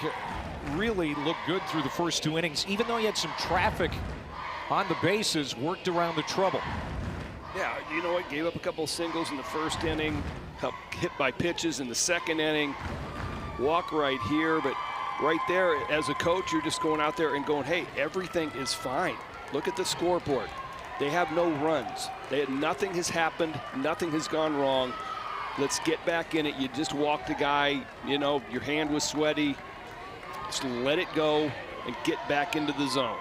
really looked good through the first 2 innings, even though he had some traffic on the bases, worked around the trouble. Yeah, you know what? Gave up a couple of singles in the first inning, hit by pitches in the second inning. Walk right here, but right there, as a coach, you're just going out there and going, hey, everything is fine. Look at the scoreboard. They have no runs. Nothing has happened. Nothing has gone wrong. Let's get back in it. You just walked the guy. You know, your hand was sweaty. Just let it go and get back into the zone.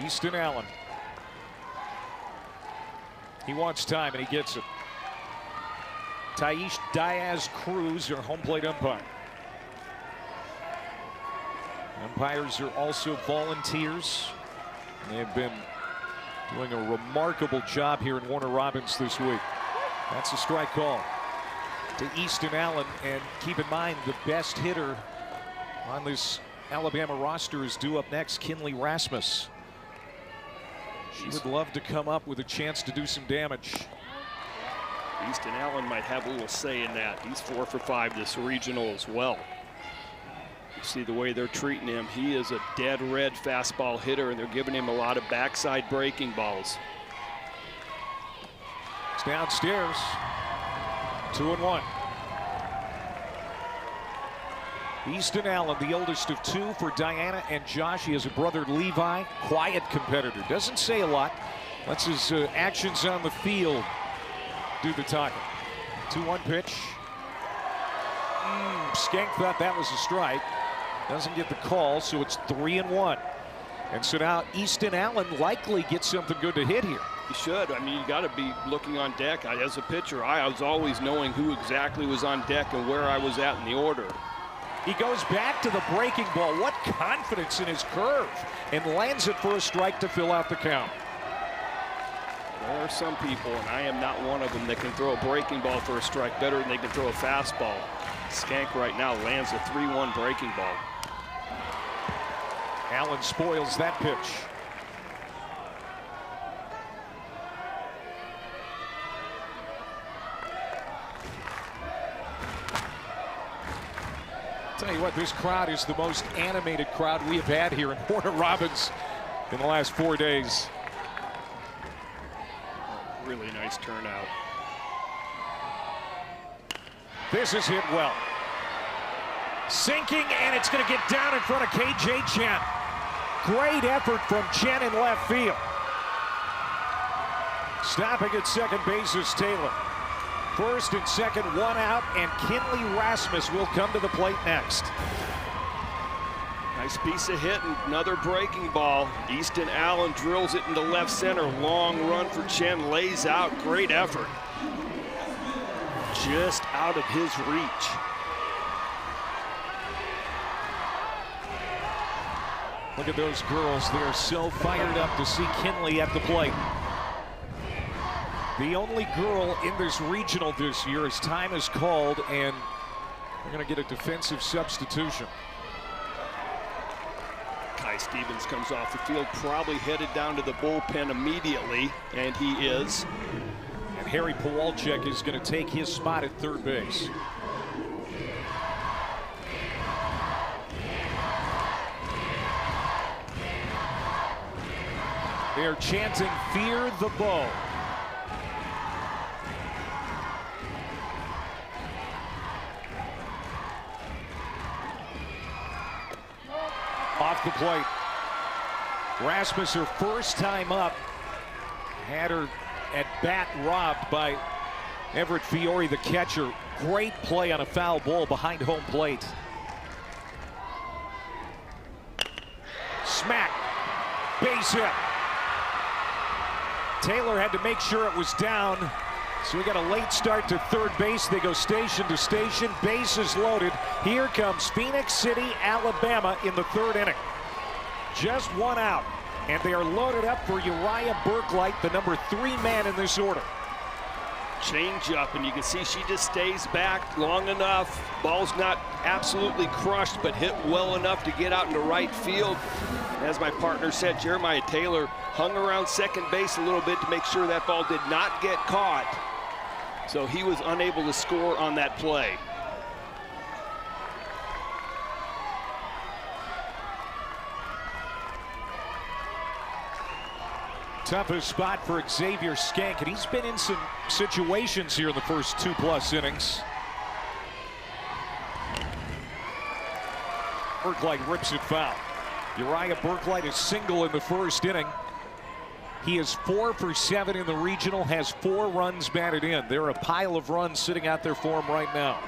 Easton Allen. He wants time, and he gets it. Taish Diaz-Cruz, our home plate umpire. Umpires are also volunteers. They have been doing a remarkable job here in Warner Robins this week. That's a strike call to Easton Allen. And keep in mind, the best hitter on this Alabama roster is due up next, Kinley Rasmus. She would love to come up with a chance to do some damage. Easton Allen might have a little say in that. He's 4 for 5 this regional as well. You see the way they're treating him. He is a dead red fastball hitter, and they're giving him a lot of backside breaking balls. It's downstairs. 2-1. Easton Allen, the oldest of two for Diana and Josh. He has a brother, Levi, quiet competitor. Doesn't say a lot. Lets his actions on the field do the talking. 2-1 pitch. Skank thought that was a strike. Doesn't get the call, so it's 3-1. And so now Easton Allen likely gets something good to hit here. You should. I mean, you got to be looking on deck. As a pitcher, I was always knowing who exactly was on deck and where I was at in the order. He goes back to the breaking ball. What confidence in his curve. And lands it for a strike to fill out the count. There are some people, and I am not one of them, that can throw a breaking ball for a strike better than they can throw a fastball. Skank right now lands a 3-1 breaking ball. Allen spoils that pitch. Tell you what, this crowd is the most animated crowd we have had here in Warner Robins in the last 4 days. Really nice turnout. This is hit well. Sinking, and it's going to get down in front of KJ Chen. Great effort from Chen in left field. Stopping at second base is Taylor. First and second, one out, and Kinley Rasmus will come to the plate next. Nice piece of hit and another breaking ball. Easton Allen drills it into left center. Long run for Chen, lays out. Great effort. Just out of his reach. Look at those girls. They are so fired up to see Kinley at the plate. The only girl in this regional this year as time is called, and we're going to get a defensive substitution. Kai Stevens comes off the field, probably headed down to the bullpen immediately, and he is. And Harry Pawalczyk is going to take his spot at third base. They're chanting, "Fear the Bow." Off the plate. Rasmus, her first time up, had her at bat robbed by Everett Fiore, the catcher. Great play on a foul ball behind home plate. Smack. Base hit. Taylor had to make sure it was down. So we got a late start to third base. They go station to station. Bases loaded. Here comes Phoenix City, Alabama in the third inning. Just one out. And they are loaded up for Uriah Burklight, the number 3 man in this order. Change up, and you can see she just stays back long enough. Ball's not absolutely crushed, but hit well enough to get out into right field. As my partner said, Jeremiah Taylor hung around second base a little bit to make sure that ball did not get caught. So he was unable to score on that play. Toughest spot for Xavier Skank, and he's been in some situations here in the first 2+ innings. Burklight rips it foul. Uriah Burklight is single in the first inning. He is 4 for 7 in the regional, has 4 runs batted in. There are a pile of runs sitting out there for him right now.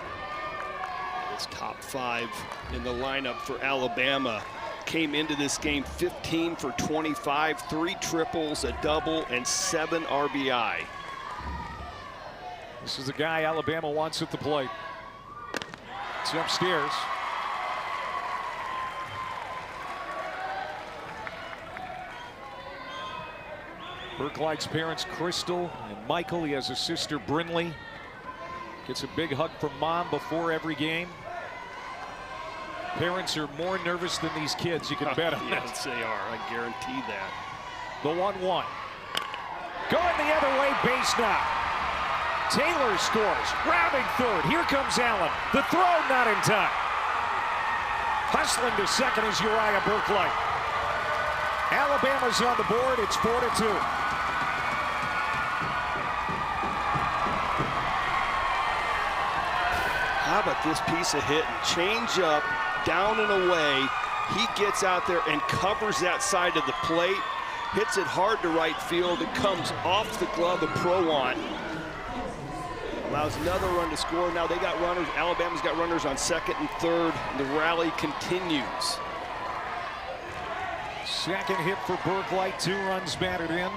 It's top 5 in the lineup for Alabama. Came into this game 15 for 25, 3 triples, a double, and 7 RBI. This is the guy Alabama wants at the plate. It's upstairs. Burklight's parents, Crystal and Michael. He has a sister, Brinley. Gets a big hug from mom before every game. Parents are more nervous than these kids, you can bet on that. Yes, they are. I guarantee that. The 1-1. Going the other way, base knock. Taylor scores. Rounding third. Here comes Allen. The throw not in time. Hustling to second is Uriah Burklight. Alabama's on the board. It's 4-2. How about this piece of hit and change up down and away. He gets out there and covers that side of the plate, hits it hard to right field. It comes off the glove of Proant. Allows another run to score. Now they got runners. Alabama's got runners on second and third. The rally continues. Second hit for Bergleidt, 2 runs batted in.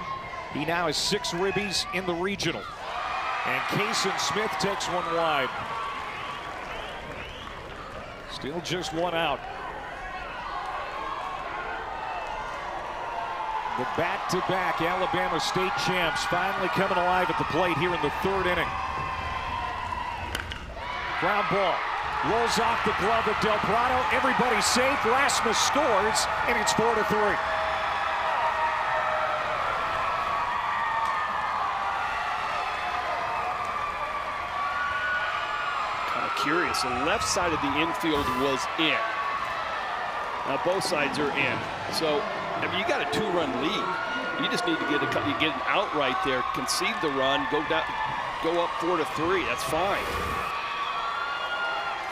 He now has 6 ribbies in the regional. And Kason Smith takes one wide. Still just 1 out. The back-to-back Alabama state champs finally coming alive at the plate here in the 3rd inning. Ground ball. Rolls off the glove of Del Prado. Everybody's safe. Rasmus scores, and it's 4-3. Kind of curious. The left side of the infield was in. Now both sides are in. So, I mean, you got a 2-run lead. You just need to get an out right there, concede the run, go up 4-3. That's fine.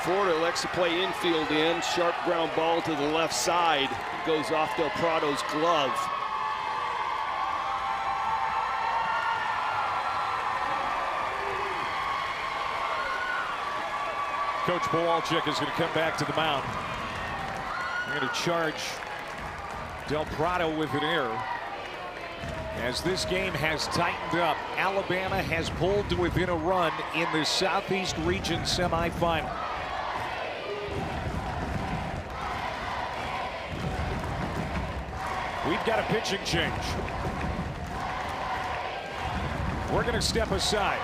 Florida likes to play infield in. Sharp ground ball to the left side. Goes off Del Prado's glove. Coach Kowalczyk is going to come back to the mound. They're going to charge Del Prado with an error. As this game has tightened up, Alabama has pulled to within a run in the Southeast Region semifinal. We've got a pitching change. We're going to step aside.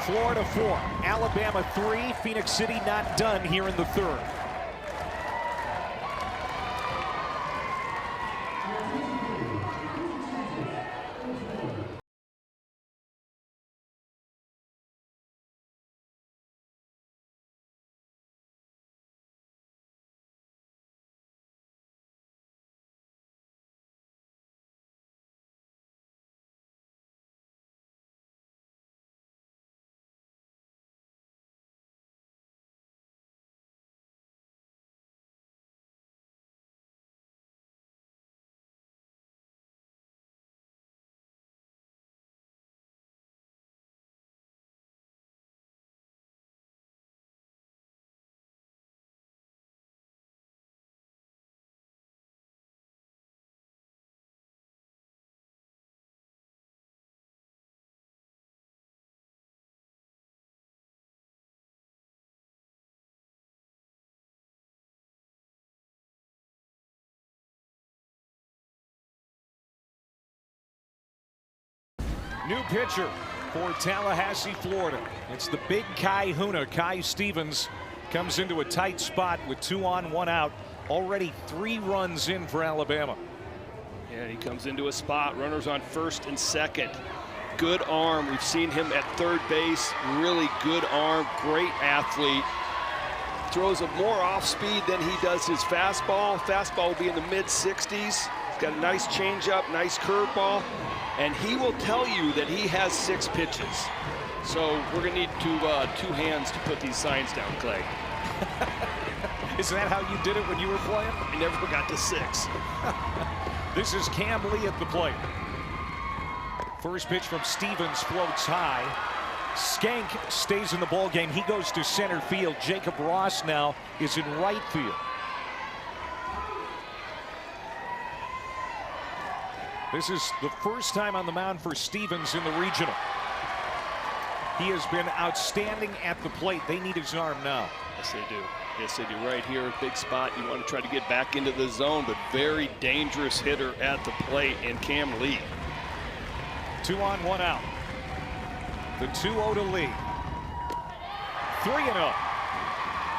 Florida 4, Alabama 3, Phoenix City not done here in the 3rd. New pitcher for Tallahassee, Florida. It's the big Kai Huna. Kai Stevens comes into a tight spot with 2 on, 1 out. Already 3 runs in for Alabama. Yeah, he comes into a spot. Runners on first and second. Good arm. We've seen him at third base. Really good arm. Great athlete. Throws a more off speed than he does his fastball. Fastball will be in the mid-60s. He's got a nice changeup, nice curveball. And he will tell you that he has 6 pitches. So we're going to need 2 hands to put these signs down, Clay. Is that how you did it when you were playing? I never got to 6. This is Cam Lee at the plate. First pitch from Stevens floats high. Skank stays in the ball game. He goes to center field. Jacob Ross now is in right field. This is the first time on the mound for Stevens in the regional. He has been outstanding at the plate. They need his arm now. Yes, they do. Yes, they do. Right here, big spot. You want to try to get back into the zone, but very dangerous hitter at the plate in Cam Lee. 2 on, 1 out. The 2-0 to Lee. 3-0.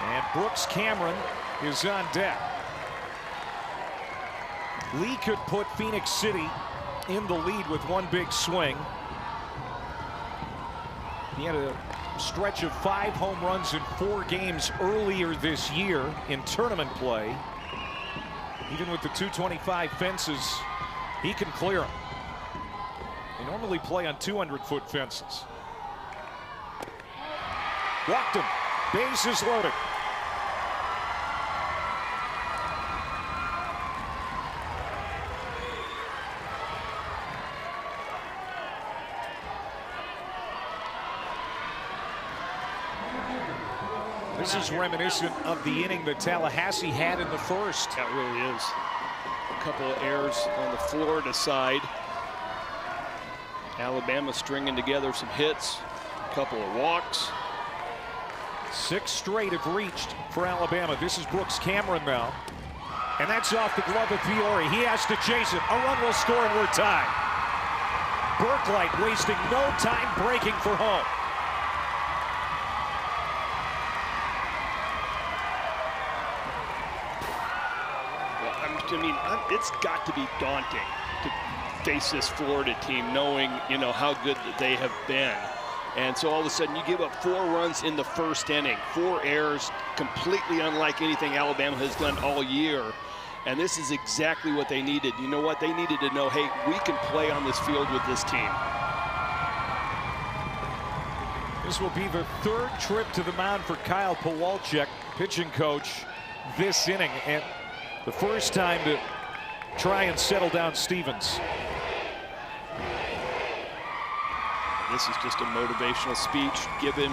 And Brooks Cameron is on deck. Lee could put Phoenix City in the lead with 1 big swing. He had a stretch of 5 home runs in 4 games earlier this year in tournament play. Even with the 225 fences, he can clear them. They normally play on 200-foot fences. Walked him. Bases loaded. This is reminiscent of the inning that Tallahassee had in the first. That really is. A couple of errors on the Florida side. Alabama stringing together some hits, a couple of walks. 6 straight have reached for Alabama. This is Brooks Cameron now. And that's off the glove of Fiore. He has to chase it. A run will score and we're tied. Burklight wasting no time breaking for home. It's got to be daunting to face this Florida team, knowing, how good that they have been. And so all of a sudden you give up 4 runs in the first inning, 4 errors, completely unlike anything Alabama has done all year. And this is exactly what they needed. You know what? They needed to know, hey, we can play on this field with this team. This will be the 3rd trip to the mound for Kyle Pawalczyk, pitching coach, this inning. And the first time to try and settle down Stevens. This is just a motivational speech, given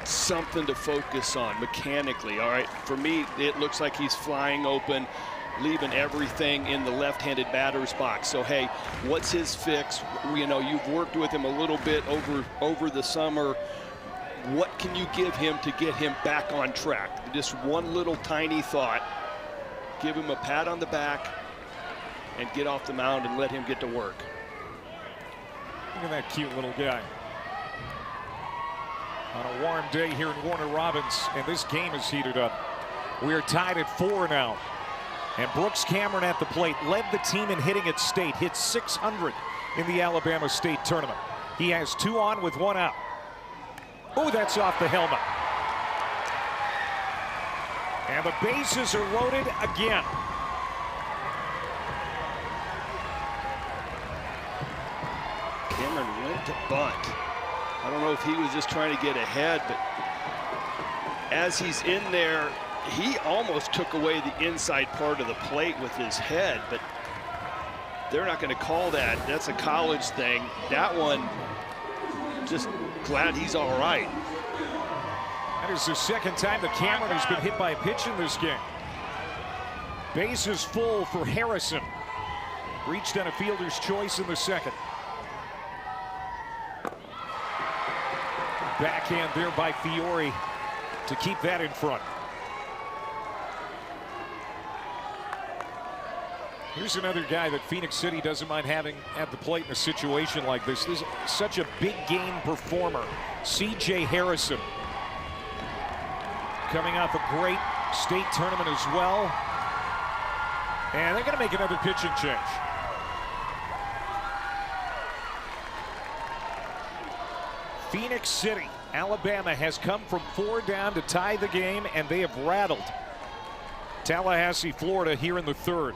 something to focus on mechanically. All right, for me, it looks like he's flying open, leaving everything in the left-handed batter's box. So, hey, what's his fix? You've worked with him a little bit over the summer. What can you give him to get him back on track? Just one little tiny thought. Give him a pat on the back and get off the mound and let him get to work. Look at that cute little guy. On a warm day here in Warner Robins, and this game is heated up. We are tied at 4 now. And Brooks Cameron at the plate led the team in hitting at state, hit .600 in the Alabama State tournament. He has 2 on with 1 out. Oh, that's off the helmet. And the bases are loaded again. Cameron went to bunt. I don't know if he was just trying to get ahead, but as he's in there, he almost took away the inside part of the plate with his head, but they're not going to call that. That's a college thing. That one, just glad he's all right. That is the 2nd time that Cameron has been hit by a pitch in this game. Bases full for Harrison. Reached on a fielder's choice in the 2nd. Backhand there by Fiore to keep that in front. Here's another guy that Phoenix City doesn't mind having at the plate in a situation like this. This is such a big game performer, C.J. Harrison. Coming off a great state tournament as well. And they're going to make another pitching change. Phoenix City, Alabama has come from 4 down to tie the game, and they have rattled Tallahassee, Florida here in the 3rd.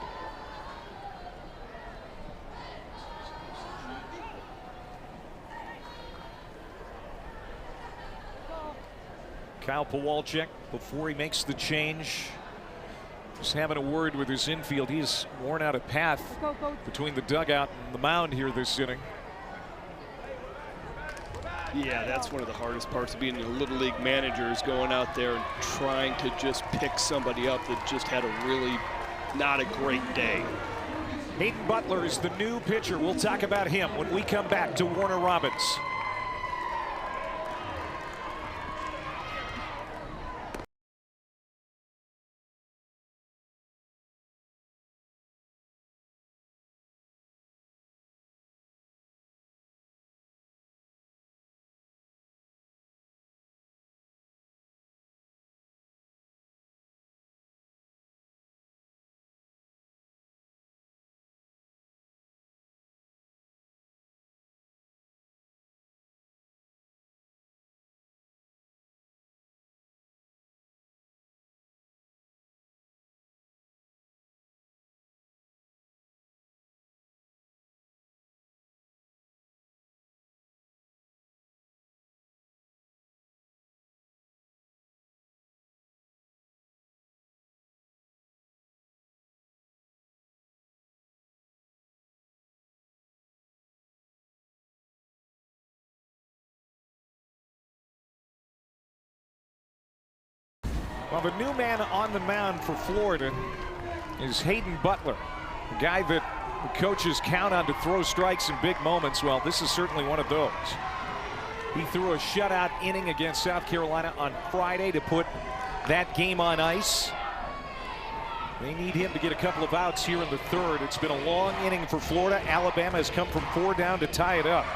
Kyle Pawalczyk, before he makes the change, just having a word with his infield. He's worn out a path between the dugout and the mound here this inning. Yeah, that's one of the hardest parts of being a Little League manager, is going out there and trying to just pick somebody up that just had a really not a great day. Hayden Butler is the new pitcher. We'll talk about him when we come back to Warner Robins. Well, the new man on the mound for Florida is Hayden Butler, a guy that the coaches count on to throw strikes in big moments. Well, this is certainly one of those. He threw a shutout inning against South Carolina on Friday to put that game on ice. They need him to get a couple of outs here in the third. It's been a long inning for Florida. Alabama has come from 4 down to tie it up.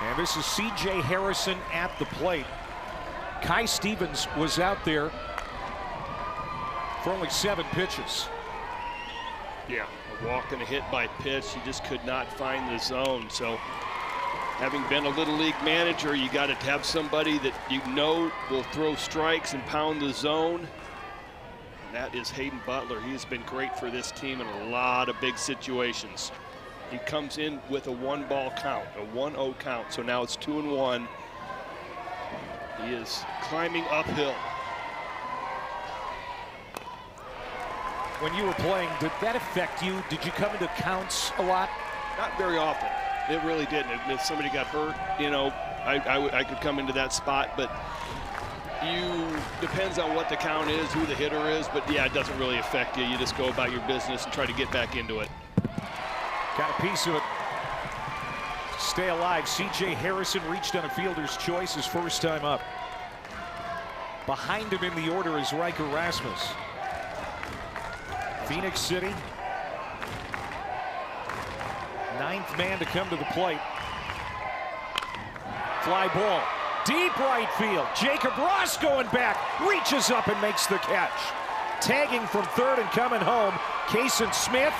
And this is C.J. Harrison at the plate. Kai Stevens was out there for only 7 pitches. Yeah, a walk and a hit by pitch. He just could not find the zone. So having been a Little League manager, you got to have somebody that you know will throw strikes and pound the zone. And that is Hayden Butler. He has been great for this team in a lot of big situations. He comes in with a 1-ball count, a 1-0 count. So now it's 2-1. He is climbing uphill. When you were playing, did that affect you? Did you come into counts a lot? Not very often. It really didn't. If somebody got hurt, you know, I could come into that spot, but depends on what the count is, who the hitter is, but yeah, it doesn't really affect you. You just go about your business and try to get back into it. Got a piece of it. Stay alive. C.J. Harrison reached on a fielder's choice his first time up. Behind him in the order is Riker Rasmus. Phoenix City. 9th man to come to the plate. Fly ball. Deep right field. Jacob Ross going back. Reaches up and makes the catch. Tagging from third and coming home, Kason Smith.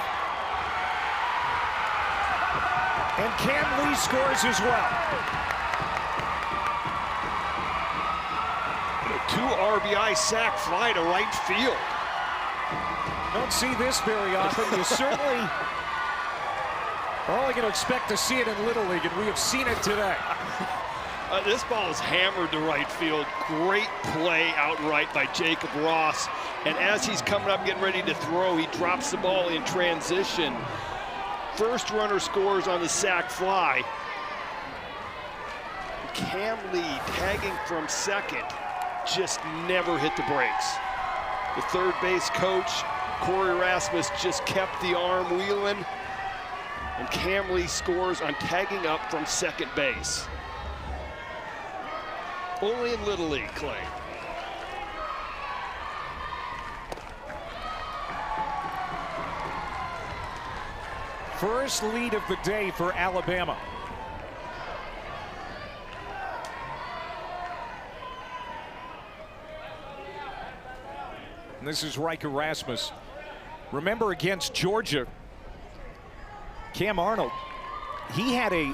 And Cam Lee scores as well. A 2 RBI sac fly to right field. Don't see this very often. You certainly are only going to expect to see it in Little League, and we have seen it today. This ball is hammered to right field. Great play outright by Jacob Ross. And as he's coming up, getting ready to throw, he drops the ball in transition. First runner scores on the sac fly. Cam Lee tagging from second, just never hit the brakes. The third base coach, Corey Rasmus, just kept the arm wheeling. And Cam Lee scores on tagging up from second base. Only in Little League, Clay. First lead of the day for Alabama. And this is Riker Rasmus. Remember, against Georgia, Cam Arnold, he had a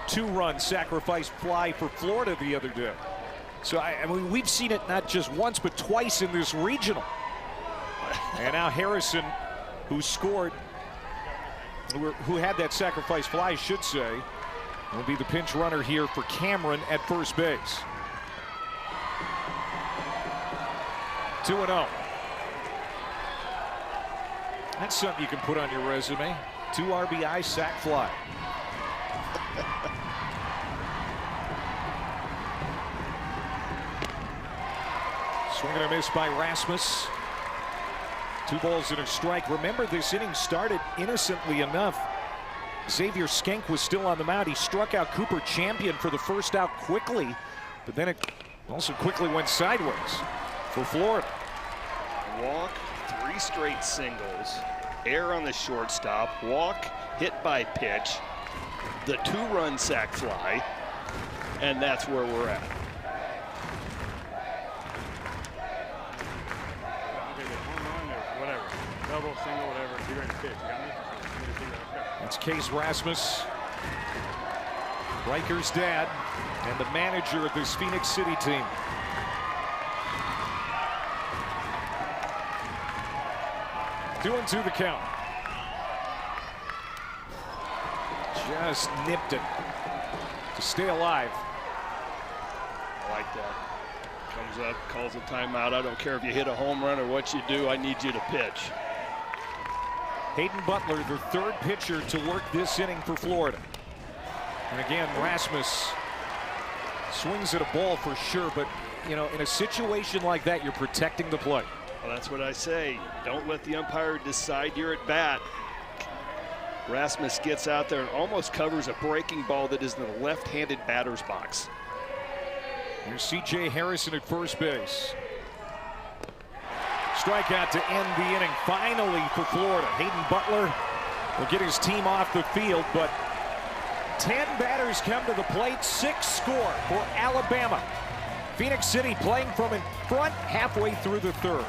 2-run sacrifice fly for Florida the other day. So I mean, we've seen it not just once but twice in this regional. And now Harrison, who scored, who had that sacrifice fly, I should say, will be the pinch runner here for Cameron at first base. 2-0. That's something you can put on your resume. 2 RBI sac fly. Swing and a miss by Rasmus. 2 balls and a strike. Remember, this inning started innocently enough. Xavier Skenk was still on the mound. He struck out Cooper Champion for the first out quickly, but then it also quickly went sideways for Florida. Walk, 3 straight singles, error on the shortstop, walk, hit by pitch, the 2-run sac fly, and that's where we're at. Double, single, whatever. Be ready to pitch. You got me? That's Case Rasmus, Riker's dad, and the manager of this Phoenix City team. Two and 2 the count. Just nipped it to stay alive. I like that. Comes up, calls a timeout. I don't care if you hit a home run or what you do. I need you to pitch. Hayden Butler, the 3rd pitcher to work this inning for Florida. And again, Rasmus swings at a ball for sure, but you know, in a situation like that, you're protecting the play. Well, that's what I say. Don't let the umpire decide you're at bat. Rasmus gets out there and almost covers a breaking ball that is in the left-handed batter's box. Here's C.J. Harrison at first base. Strikeout to end the inning finally for Florida. Hayden Butler will get his team off the field, but 10 batters come to the plate, 6 score for Alabama. Phoenix City playing from in front halfway through the third.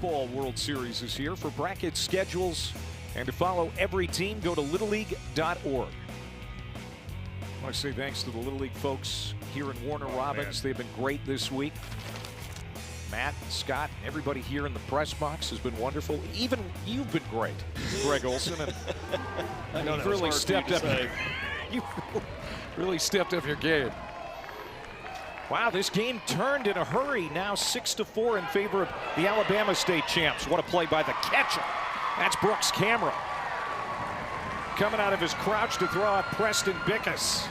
Ball World Series is here. For bracket schedules and to follow every team, go to littleleague.org. I want to say thanks to the Little League folks here in Warner Robins. They've been great this week. Matt, Scott, everybody here in the press box has been wonderful. Even you've been great, Greg Olson. And I know you've really stepped up. You really stepped up your game. Wow, this game turned in a hurry. Now 6-4 in favor of the Alabama State champs. What a play by the catcher. That's Brooks Cameron. Coming out of his crouch to throw out Preston Bickus.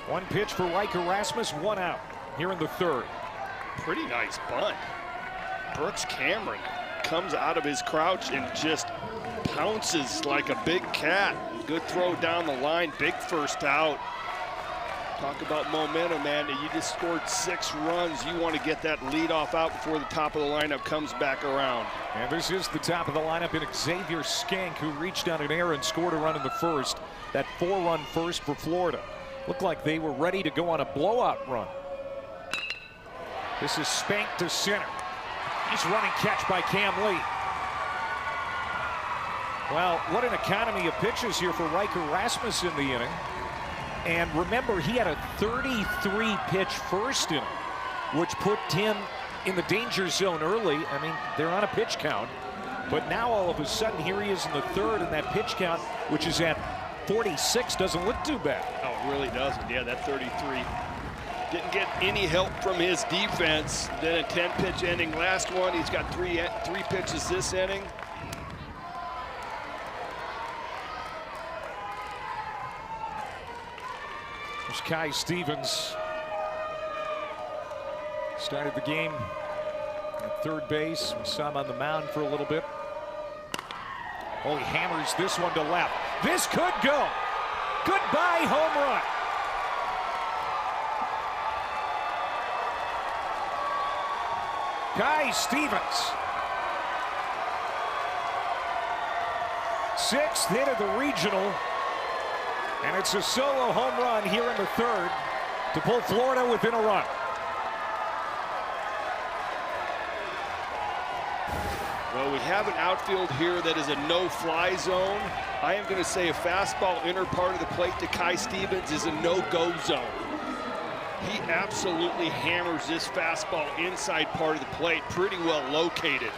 One pitch for Riker Rasmus, 1 out here in the third. Pretty nice bunt. Brooks Cameron comes out of his crouch and just pounces like a big cat. Good throw down the line, big first out. Talk about momentum, man. You just scored 6 runs. You want to get that leadoff out before the top of the lineup comes back around. And this is the top of the lineup in Xavier Skank, who reached down an air and scored a run in the first. That 4-run first for Florida. Looked like they were ready to go on a blowout run. This is spanked to center. He's running catch by Cam Lee. Well, what an economy of pitches here for Riker Rasmus in the inning. And remember, he had a 33-pitch first inning, which put him in the danger zone early. I mean, they're on a pitch count. But now all of a sudden, here he is in the third, and that pitch count, which is at 46, doesn't look too bad. Oh, it really doesn't. Yeah, that 33. Didn't get any help from his defense. Then a 10-pitch inning. Last one, he's got three pitches this inning. There's Kai Stevens. Started the game at third base. We saw him on the mound for a little bit. Oh, he hammers this one to left. This could go. Goodbye home run. Kai Stevens. 6th hit of the regional. And it's a solo home run here in the third to pull Florida within a run. Well, we have an outfield here that is a no-fly zone. I am going to say a fastball inner part of the plate to Kai Stevens is a no-go zone. He absolutely hammers this fastball inside part of the plate, pretty well located.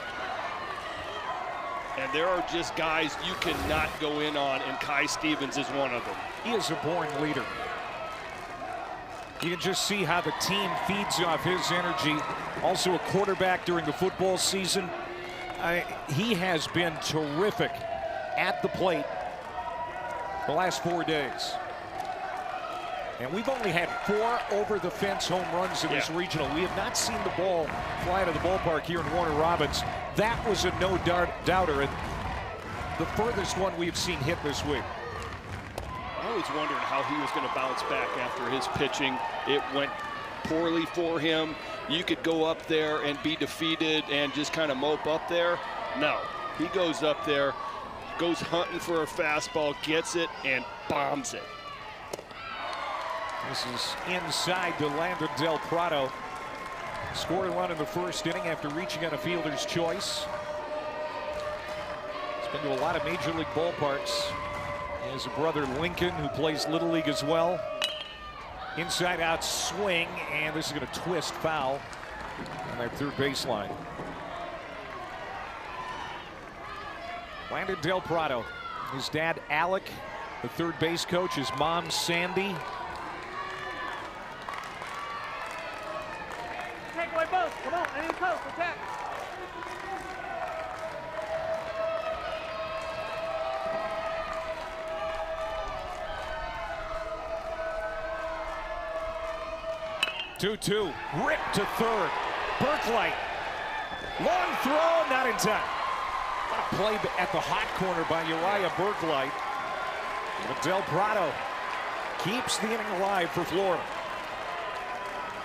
And there are just guys you cannot go in on, and Kai Stevens is one of them. He is a born leader. You can just see how the team feeds off his energy. Also a quarterback during the football season. He has been terrific at the plate the last 4 days. And we've only had 4 over-the-fence home runs in this regional. We have not seen the ball fly out of the ballpark here in Warner Robins. That was a no-doubter, and the furthest one we've seen hit this week. I was wondering how he was going to bounce back after his pitching. It went poorly for him. You could go up there and be defeated and just kind of mope up there. No, he goes up there, goes hunting for a fastball, gets it, and bombs it. This is inside to Landon Del Prado. Scored a run in the first inning after reaching on a fielder's choice. He's been to a lot of major league ballparks. He has a brother, Lincoln, who plays Little League as well. Inside out swing, and this is going to twist foul on that third baseline. Landon Del Prado. His dad, Alec, the third base coach. His mom, Sandy. Take away both. Come on, any post, attack. Two-two, ripped to third. Berklight, long throw, not in time. What a play at the hot corner by Uriah Berklight. But Del Prado keeps the inning alive for Florida.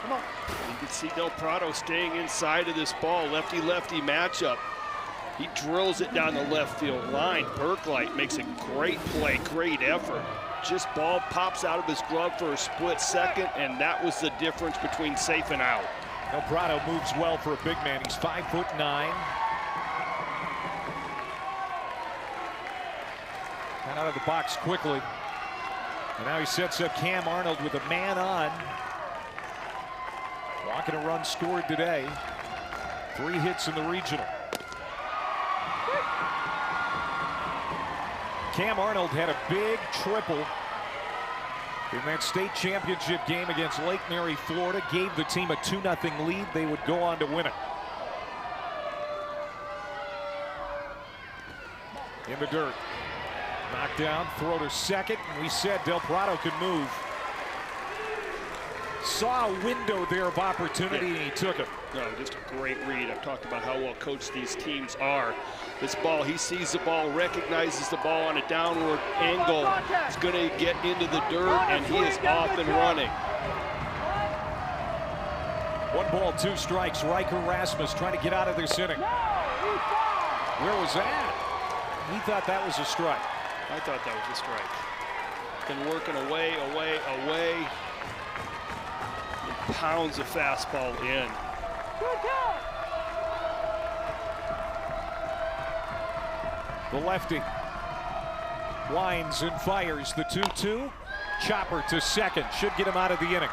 Come on. You can see Del Prado staying inside of this ball, lefty-lefty matchup. He drills it down the left field line. Berklight makes a great play, great effort. Just ball pops out of his glove for a split second, and that was the difference between safe and out. Del Prado moves well for a big man. He's 5'9". Got out of the box quickly. And now he sets up Cam Arnold with a man on. Walking a run scored today. 3 hits in the regional. Cam Arnold had a big triple in that state championship game against Lake Mary, Florida. Gave the team a 2-0 lead. They would go on to win it. In the dirt. Knocked down, throw to second, and we said Del Prado could move. Saw a window there of opportunity, and he took it. No, just a great read. I've talked about how well coached these teams are. This ball, he sees the ball, recognizes the ball on a downward angle. It's going to get into the dirt, and he is off and running. 1 ball, 2 strikes. Riker Rasmus trying to get out of this inning. Where was that? He thought that was a strike. I thought that was a strike. Been working away, away. And pounds a fastball in. The lefty winds and fires the 2-2. Chopper to second. Should get him out of the inning.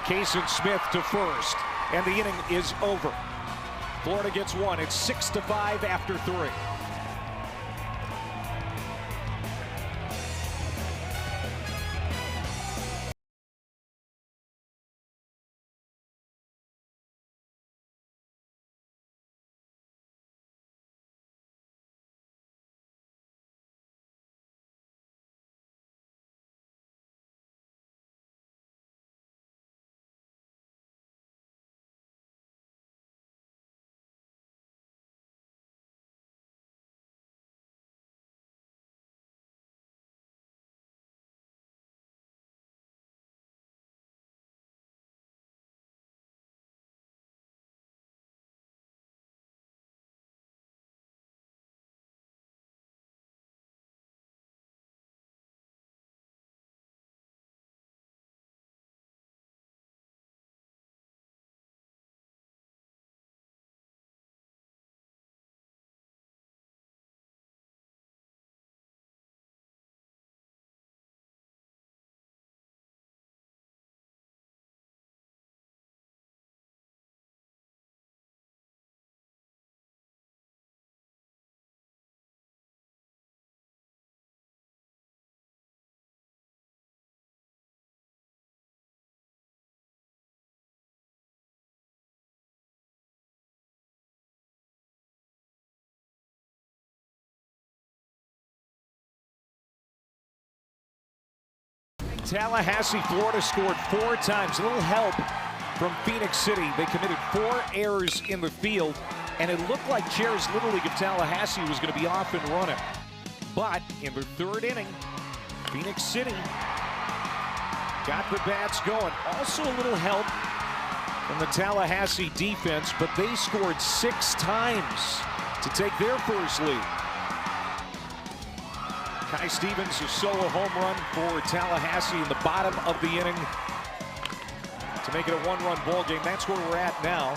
Kason Smith to first. And the inning is over. Florida gets 1. It's 6-5 after 3. Tallahassee, Florida scored 4 times. A little help from Phoenix City. They committed 4 errors in the field, and it looked like Chair's Little League of Tallahassee was going to be off and running. But in the 3rd inning, Phoenix City got the bats going. Also a little help from the Tallahassee defense, but they scored 6 times to take their first lead. Kai Stevens, a solo home run for Tallahassee in the bottom of the inning to make it a 1-run ball game. That's where we're at now.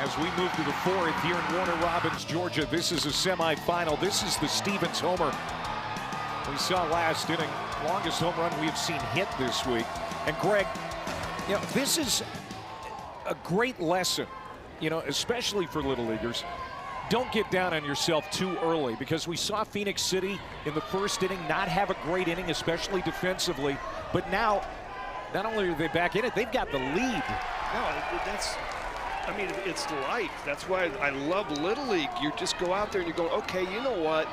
As we move to the 4th here in Warner Robins, Georgia, this is a semifinal. This is the Stevens homer we saw last inning. Longest home run we've seen hit this week. And Greg, you know, this is a great lesson, you know, especially for Little Leaguers. Don't get down on yourself too early, because we saw Phoenix City in the 1st inning not have a great inning, especially defensively. But now, not only are they back in it, they've got the lead. No, I mean, it's life. That's why I love Little League. You just go out there and you go, okay, you know what?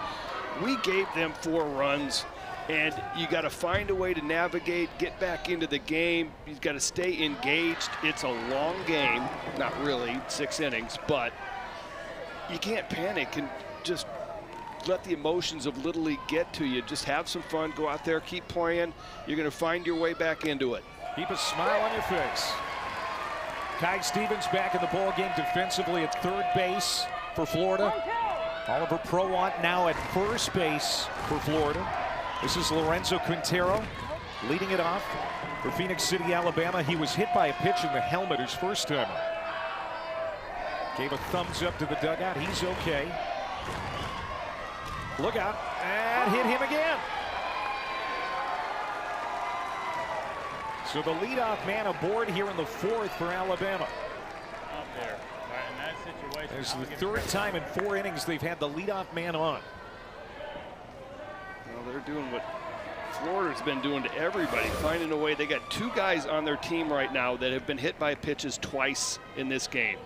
We gave them 4 runs, and you got to find a way to navigate, get back into the game. You've got to stay engaged. It's a long game, not really 6 innings, but you can't panic and just let the emotions of Little League get to you. Just have some fun, go out there, keep playing. You're going to find your way back into it. Keep a smile on your face. Kai Stevens back in the ball game defensively at 3rd base for Florida. Oliver Prowant now at 1st base for Florida. This is Lorenzo Quintero leading it off for Phoenix City, Alabama. He was hit by a pitch in the helmet his first time. Gave a thumbs up to the dugout. He's okay. Look out, and hit him again. So the leadoff man aboard here in the 4th for Alabama. Up there, right in that situation. This is the 3rd time in 4 innings they've had the leadoff man on. Well, they're doing what Florida's been doing to everybody, finding a way. They got 2 guys on their team right now that have been hit by pitches twice in this game.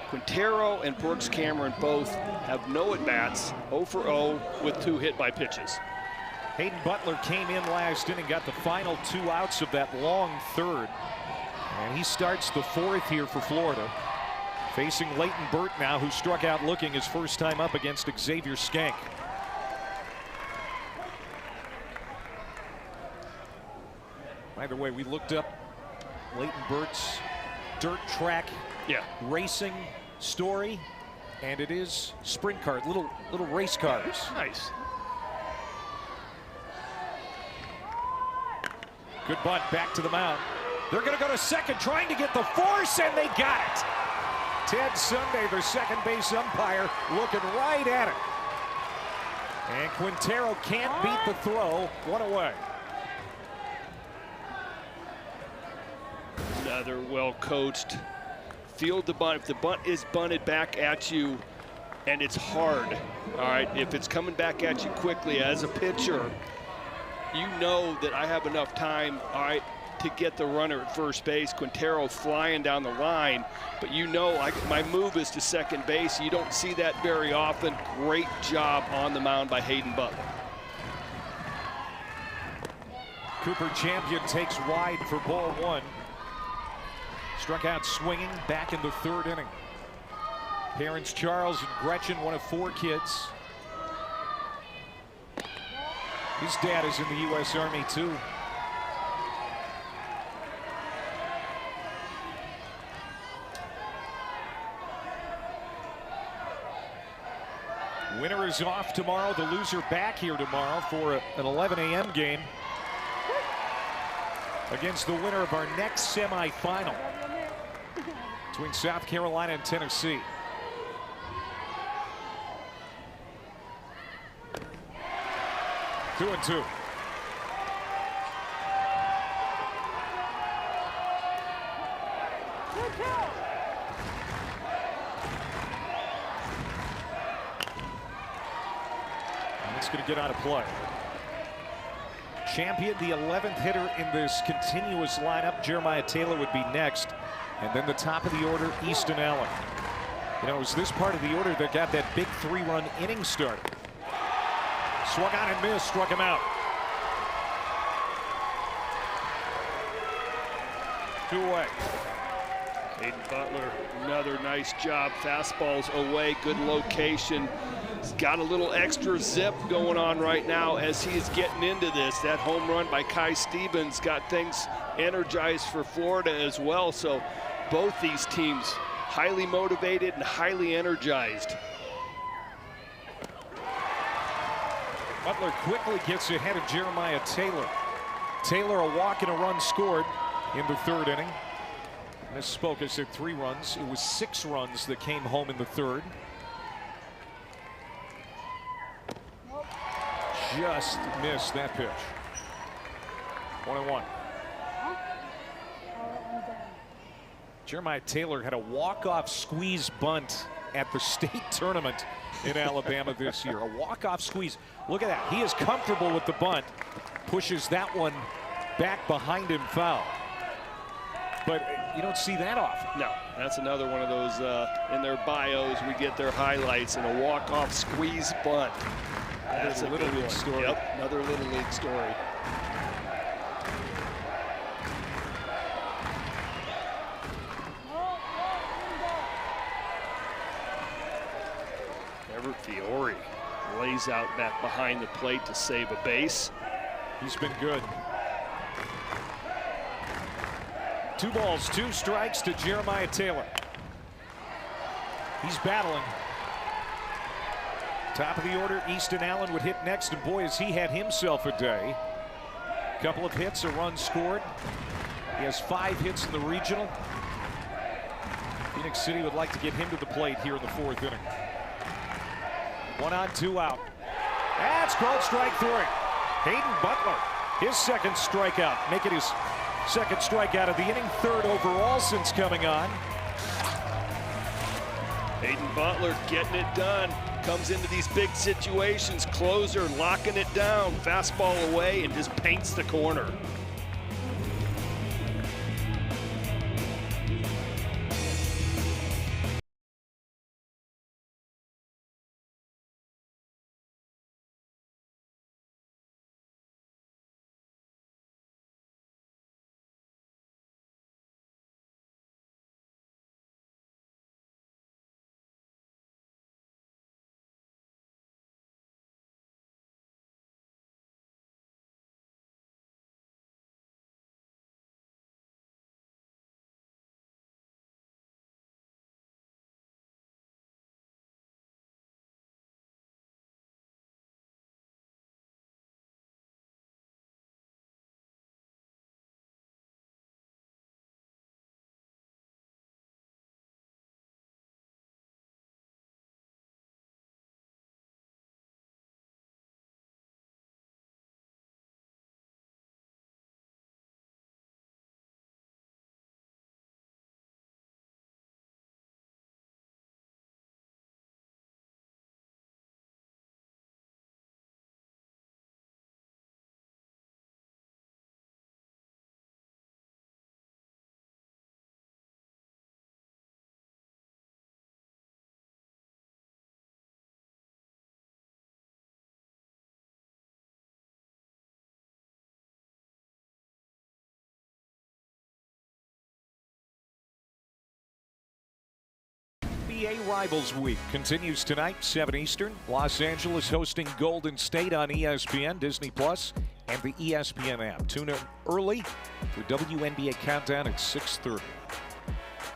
Quintero and Brooks Cameron both have no at-bats, 0 for 0 with 2 hit by pitches. Hayden Butler came in last inning, got the final 2 outs of that long 3rd. And he starts the 4th here for Florida. Facing Leighton Burt now, who struck out looking his first time up against Xavier Skank. By the way, we looked up Leighton Burt's dirt track racing story, and it is sprint cars, little race cars. Nice. Good bunt back to the mound. They're going to go to 2nd, trying to get the force, and they got it. Ted Sunday, their 2nd base umpire, looking right at it. And Quintero can't beat the throw. 1 away. Another well-coached. Field the bunt. If the bunt is bunted back at you and it's hard, all right, if it's coming back at you quickly as a pitcher, you know that I have enough time, all right, to get the runner at 1st base. Quintero flying down the line, but you know my move is to 2nd base. You don't see that very often. Great job on the mound by Hayden Butler. Cooper Champion takes wide for ball 1. Struck out swinging back in the 3rd inning. Parents Charles and Gretchen, one of 4 kids. His dad is in the U.S. Army too. Winner is off tomorrow. The loser back here tomorrow for an 11 a.m. game against the winner of our next semifinal between South Carolina and Tennessee. Two and 2. It's going to get out of play. Champion, the 11th hitter in this continuous lineup. Jeremiah Taylor would be next. And then the top of the order, Easton Allen. You know, it was this part of the order that got that big 3-run inning started. Swung on and missed, struck him out. 2 away. Hayden Butler, another nice job. Fastballs away, good location. He's got a little extra zip going on right now as he is getting into this. That home run by Kai Stevens got things energized for Florida as well. So both these teams highly motivated and highly energized. Butler quickly gets ahead of Jeremiah Taylor. Taylor, a walk and a run scored in the 3rd inning. Misspoke, I said 3 runs. It was 6 runs that came home in the 3rd. Just missed that pitch. 1-1. Jeremiah Taylor had a walk-off squeeze bunt at the state tournament in Alabama this year. A walk-off squeeze. Look at that. He is comfortable with the bunt. Pushes that one back behind him foul. But you don't see that often. No, that's another one of those in their bios. We get their highlights and a walk-off squeeze bunt. That's a Little League story. Yep, another Little League story. Everett Fiore lays out back behind the plate to save a base. He's been good. 2 balls, 2 strikes to Jeremiah Taylor. He's battling. Top of the order, Easton Allen would hit next, and boy, has he had himself a day. Couple of hits, a run scored. He has 5 hits in the regional. Phoenix City would like to get him to the plate here in the 4th inning. 1 on, 2 out. That's called strike 3. Hayden Butler, his 2nd strikeout, make it his 2nd strikeout of the inning, 3rd overall since coming on. Hayden Butler getting it done. Comes into these big situations, closer, locking it down, fastball away, and just paints the corner. NBA Rivals Week continues tonight, 7 Eastern. Los Angeles hosting Golden State on ESPN, Disney Plus, and the ESPN app. Tune in early for WNBA Countdown at 6:30.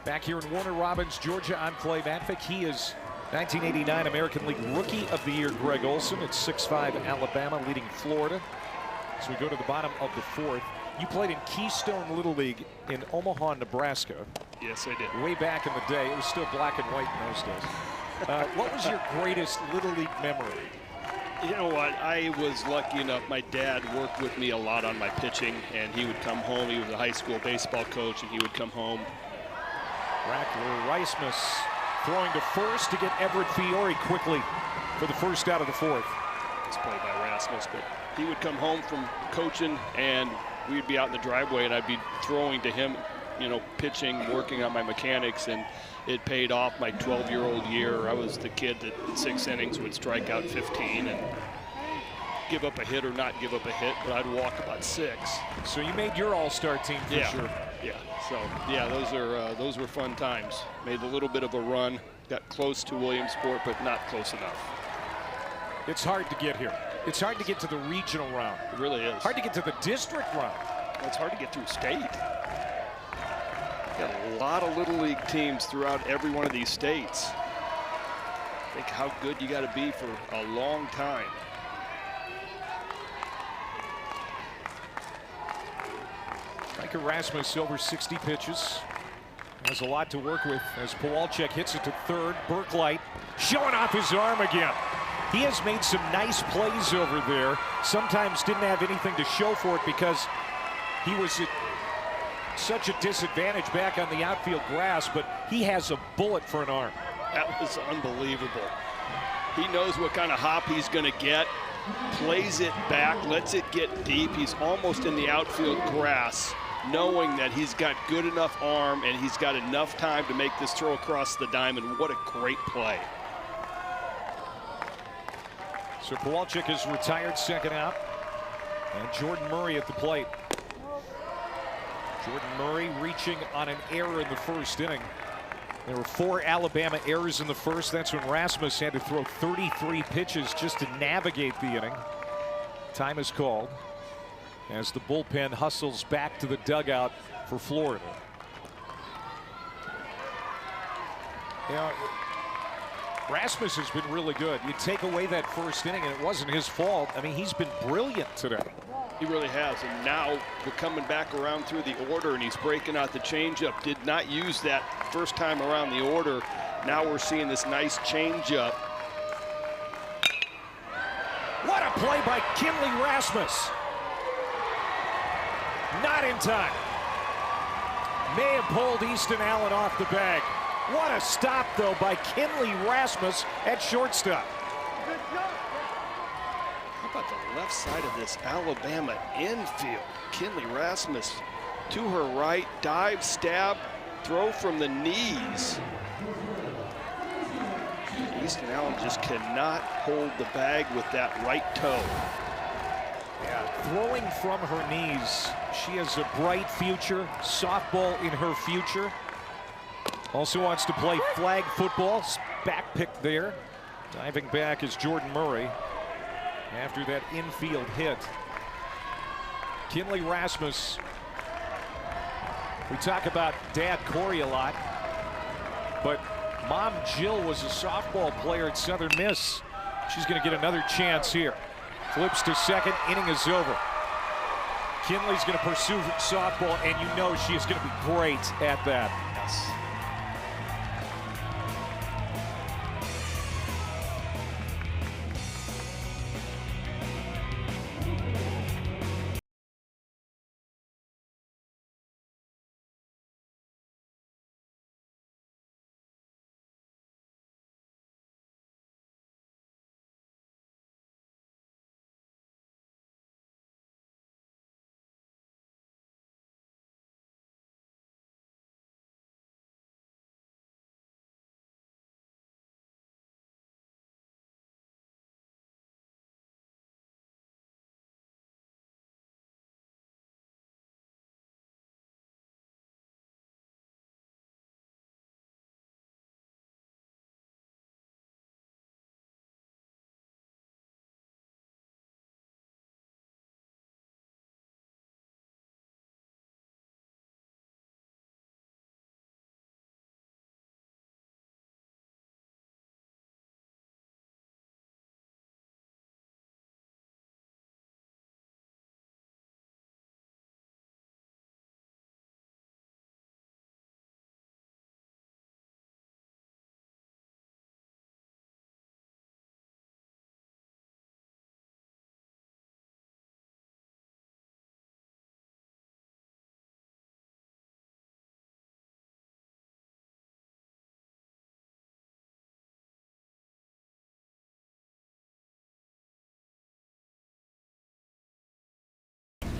Back here in Warner Robins, Georgia, on Clay Matvick. He is 1989 American League Rookie of the Year, Greg Olson. At 6'5", Alabama leading Florida. So we go to the bottom of the 4th. You played in Keystone Little League in Omaha, Nebraska. Yes, I did. Way back in the day. It was still black and white in those days. What was your greatest Little League memory? You know what? I was lucky enough. My dad worked with me a lot on my pitching, and he would come home. He was a high school baseball coach, and he would come home. Rackler Reismus throwing to first to get Everett Fiore quickly for the first out of the 4th. It's played by Rasmus, but he would come home from coaching, and we'd be out in the driveway, and I'd be throwing to him, you know, pitching, working on my mechanics, and it paid off my 12-year-old year. I was the kid that in 6 innings would strike out 15 and give up a hit or not give up a hit, but I'd walk about 6. So you made your all-star team for sure. Yeah, so yeah, those were fun times. Made a little bit of a run, got close to Williamsport, but not close enough. It's hard to get here. It's hard to get to the regional round. It really is. Hard to get to the district round. It's hard to get through state. Got a lot of Little League teams throughout every one of these states. Think how good you got to be for a long time. Riker Rasmus over 60 pitches. Has a lot to work with as Pawalczyk hits it to third. Berklight showing off his arm again. He has made some nice plays over there. Sometimes didn't have anything to show for it because he was at such a disadvantage back on the outfield grass, but he has a bullet for an arm. That was unbelievable. He knows what kind of hop he's going to get. Plays it back, lets it get deep. He's almost in the outfield grass, knowing that he's got good enough arm and he's got enough time to make this throw across the diamond. What a great play. So Pawalczyk is retired, second out. And Jordan Murray at the plate. Jordan Murray reaching on an error in the first inning. There were 4 Alabama errors in the first. That's when Rasmus had to throw 33 pitches just to navigate the inning. Time is called as the bullpen hustles back to the dugout for Florida. You know, Rasmus has been really good. You take away that first inning and it wasn't his fault. I mean, he's been brilliant today. He really has, and now we're coming back around through the order and he's breaking out the changeup. Did not use that first time around the order. Now we're seeing this nice changeup. What a play by Kinley Rasmus. Not in time. May have pulled Easton Allen off the bag. What a stop, though, by Kinley Rasmus at shortstop. How about the left side of this Alabama infield? Kinley Rasmus to her right, dive, stab, throw from the knees. Easton Allen just cannot hold the bag with that right toe. Yeah, throwing from her knees. She has a bright future, softball in her future. Also wants to play flag football. Back pick there. Diving back is Jordan Murray after that infield hit. Kinley Rasmus. We talk about Dad Corey a lot, but Mom Jill was a softball player at Southern Miss. She's going to get another chance here. Flips to second, inning is over. Kinley's going to pursue softball, and you know she is going to be great at that. Yes.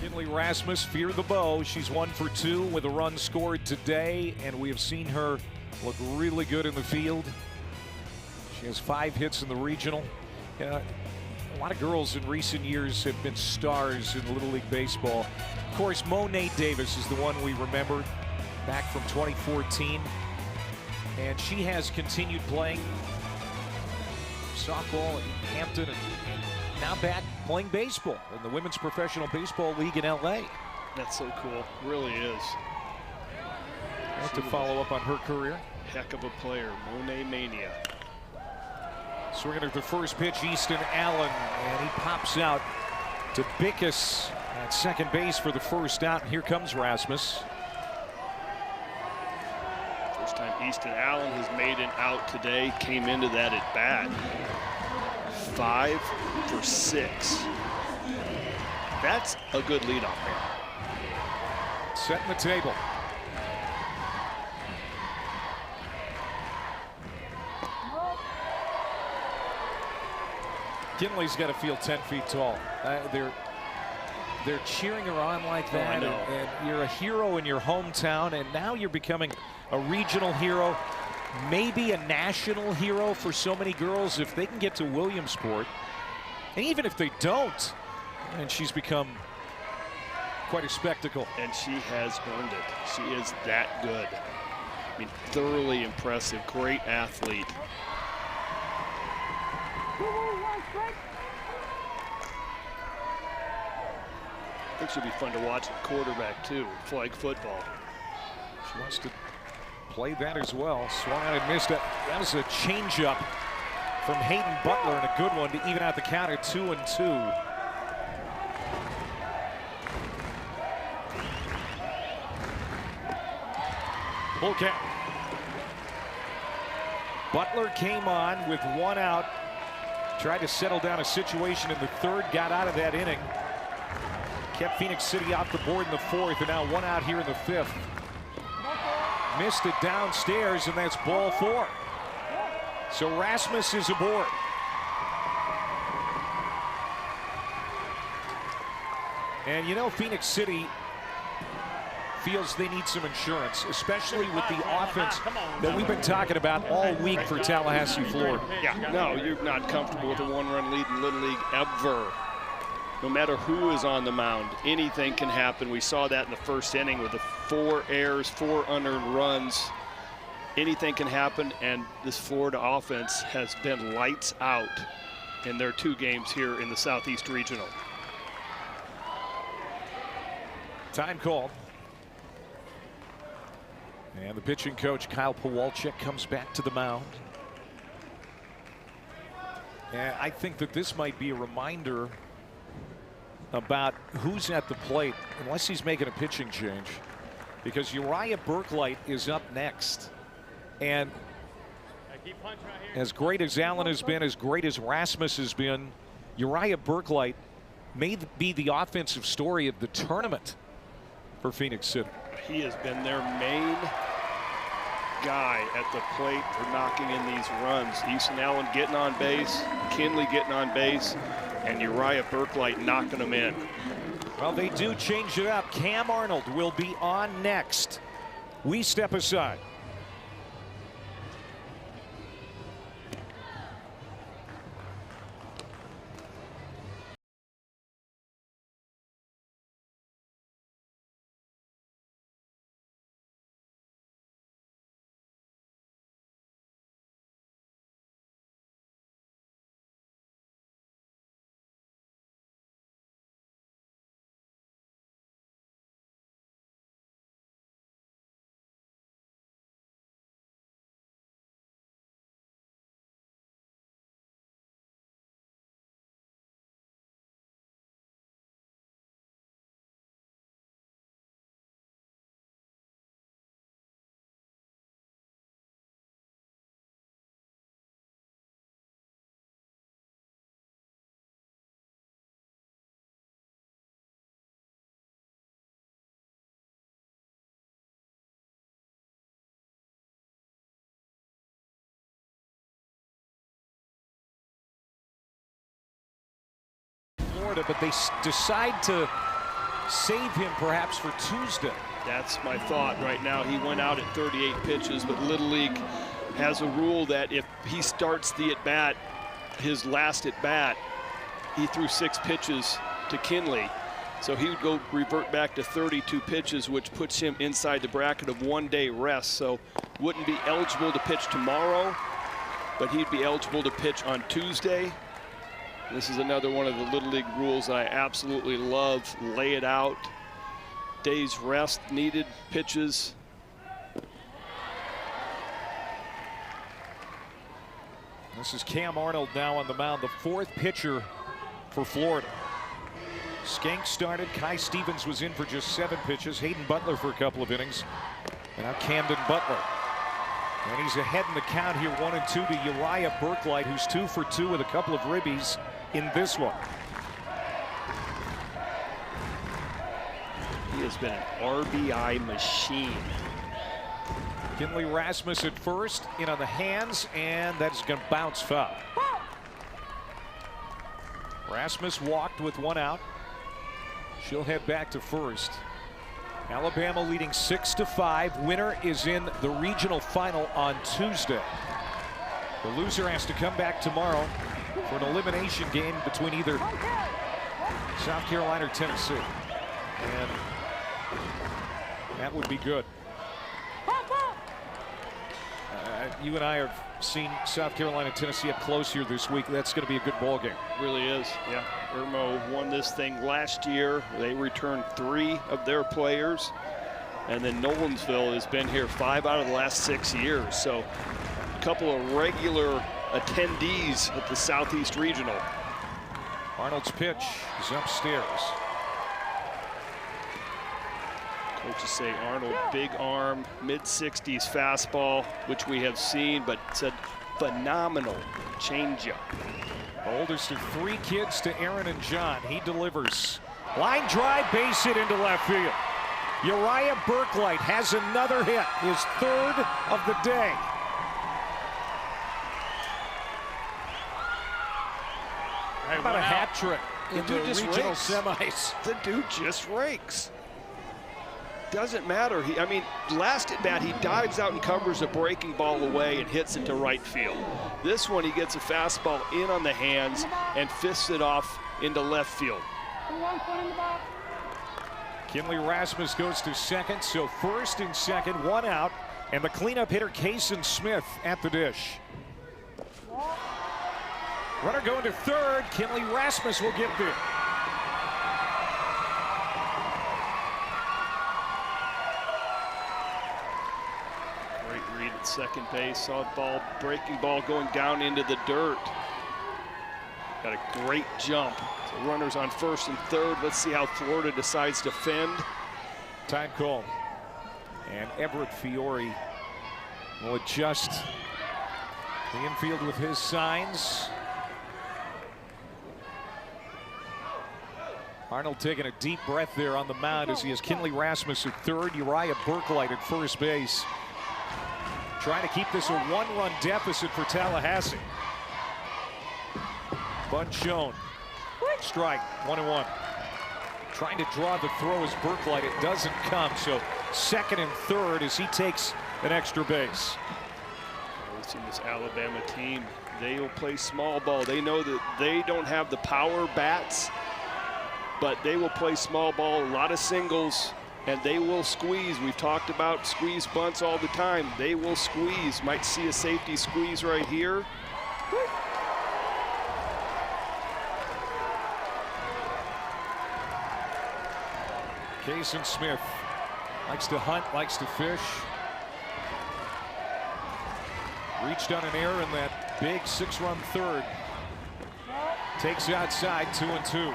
Kinley Rasmus, fear the bow. She's 1 for 2 with a run scored today, and we have seen her look really good in the field. She has 5 hits in the regional. A lot of girls in recent years have been stars in Little League Baseball. Of course, Mo'ne Davis is the one we remember back from 2014. And she has continued playing softball at Hampton and now back playing baseball in the Women's Professional Baseball League in LA. That's so cool. Really is. I have to follow up on her career. Heck of a player. Mo'ne Mania. Swinging at the first pitch, Easton Allen, and he pops out to Bickus at second base for the first out. And here comes Rasmus. First time Easton Allen has made an out today. Came into that at bat. 5 for 6. That's a good leadoff man. Setting the table. Kinley's got to feel 10 feet tall. They're cheering her on like that, and you're a hero in your hometown, and now you're becoming a regional hero, maybe a national hero for so many girls if they can get to Williamsport. And even if they don't, and she's become quite a spectacle. And she has earned it. She is that good. I mean, thoroughly impressive, great athlete. I think she'll be fun to watch at quarterback too, flag football. She wants to play that as well. Swung out and missed it. That was a changeup from Hayden Butler, and a good one to even out the count at 2-2. Full count. Butler came on with 1 out. Tried to settle down a situation in the third, got out of that inning. Kept Phoenix City off the board in the 4th, and now 1 out here in the 5th. Missed it downstairs, and that's ball 4. So Rasmus is aboard. And you know, Phoenix City feels they need some insurance, especially with the offense that we've been talking about all week for Tallahassee, Florida. Yeah, no, you're not comfortable with a 1-run lead in Little League ever. No matter who is on the mound, anything can happen. We saw that in the first inning with the 4 errors, 4 unearned runs. Anything can happen, and this Florida offense has been lights out in their 2 games here in the Southeast Regional. Time called. And the pitching coach, Kyle Pawalczyk, comes back to the mound. And I think that this might be a reminder about who's at the plate, unless he's making a pitching change, because Uriah Berklight is up next. And as great as Allen has been, as great as Rasmus has been, Uriah Berklight may be the offensive story of the tournament for Phoenix City. He has been their main guy at the plate for knocking in these runs. Easton Allen getting on base, Kinley getting on base, and Uriah Berklight knocking them in. Well, they do change it up. Cam Arnold will be on next. We step aside. But they decide to save him perhaps for Tuesday. That's my thought right now. He went out at 38 pitches, but Little League has a rule that if he starts the at-bat, his last at-bat, he threw 6 pitches to Kinley. So he would go revert back to 32 pitches, which puts him inside the bracket of 1-day rest. So wouldn't be eligible to pitch tomorrow, but he'd be eligible to pitch on Tuesday. This is another one of the Little League rules that I absolutely love. Lay it out. Days rest needed, pitches. This is Cam Arnold now on the mound, the 4th pitcher for Florida. Skank started. Kai Stevens was in for just 7 pitches. Hayden Butler for a couple of innings. And now Camden Butler. And he's ahead in the count here, 1-2 to Uriah Burklight, who's 2 for 2 with a couple of ribbies in this one. He has been an RBI machine. Kinley Rasmus at first, in on the hands, and that is going to bounce foul. Rasmus walked with 1 out. She'll head back to first. Alabama leading 6-5. Winner is in the regional final on Tuesday. The loser has to come back tomorrow for an elimination game between either South Carolina or Tennessee. And that would be good. You and I have seen South Carolina and Tennessee up close here this week. That's going to be a good ball game. Really is. Yeah. Irmo won this thing last year. They returned 3 of their players. And then Nolensville has been here 5 out of the last 6 years. So a couple of regular attendees at the Southeast Regional. Arnold's pitch is upstairs. Coaches say Arnold, big arm, mid-60s fastball, which we have seen, but it's a phenomenal changeup. Oldest of 3 kids to Aaron and John. He delivers. Line drive, base hit into left field. Uriah Burklight has another hit, his 3rd of the day. How about a hat trick in the regional semis? The dude just rakes. Doesn't matter. I mean, last at bat, he dives out and covers a breaking ball away and hits it to right field. This one, he gets a fastball in on the hands and fists it off into left field. Kinley Rasmus goes to second, so first and second, 1 out, and the cleanup hitter, Kason Smith, at the dish. Runner going to third. Kinley Rasmus will get there. Read at second base, saw a ball, breaking ball going down into the dirt. Got a great jump. So runners on first and third. Let's see how Florida decides to fend. Time call. And Everett Fiore will adjust the infield with his signs. Arnold taking a deep breath there on the mound as he has Kinley Rasmus at third, Uriah Burklight at first base. Trying to keep this a 1-run deficit for Tallahassee. Bunt shown. Strike, 1-1. Trying to draw the throw as Burklight. It doesn't come, so second and third as he takes an extra base. We've seen this Alabama team. They will play small ball. They know that they don't have the power bats, but they will play small ball, a lot of singles. And they will squeeze. We've talked about squeeze bunts all the time. They will squeeze. Might see a safety squeeze right here. Kason Smith likes to hunt, likes to fish. Reached on an error in that big 6-run third. Takes outside, 2-2.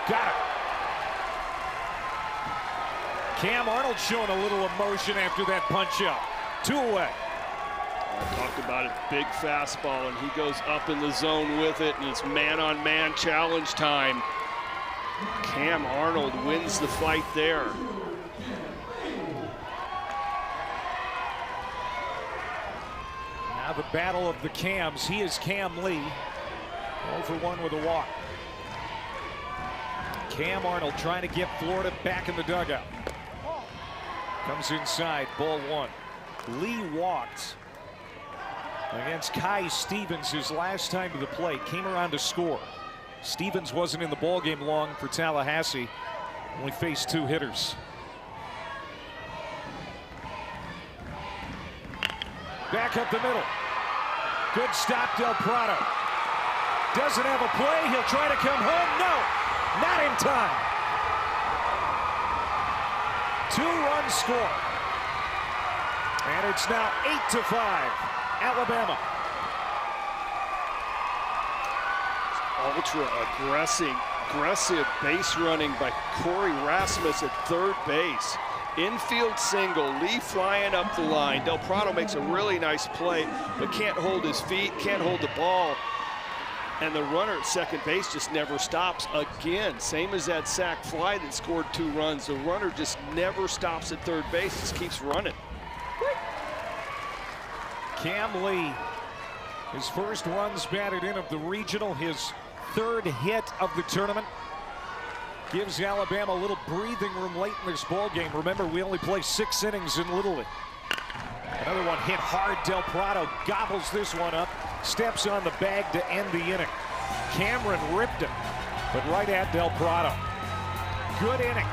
Got it. Cam Arnold showing a little emotion after that punch out. 2 away. I talked about it, big fastball, and he goes up in the zone with it, and it's man-on-man challenge time. Cam Arnold wins the fight there. Now the battle of the Cams. He is Cam Lee. 0 for 1 with a walk. Cam Arnold trying to get Florida back in the dugout. Comes inside, ball one. Lee walked against Kai Stevens his last time to the plate. Came around to score. Stevens wasn't in the ballgame long for Tallahassee. Only faced 2 hitters. Back up the middle. Good stop, Del Prado. Doesn't have a play. He'll try to come home. No, not in time. 2-run score. And it's now 8-5, Alabama. Ultra aggressive base running by Corey Rasmus at third base. Infield single, Lee flying up the line. Del Prado makes a really nice play, but can't hold his feet, can't hold the ball. And the runner at second base just never stops. Again, same as that sac fly that scored 2 runs. The runner just never stops at third base, just keeps running. Cam Lee, his first runs batted in of the regional, his 3rd hit of the tournament. Gives Alabama a little breathing room late in this ball game. Remember, we only play 6 innings in Little League. Another one hit hard. Del Prado gobbles this one up, steps on the bag to end the inning. Cameron ripped it, but right at Del Prado. Good inning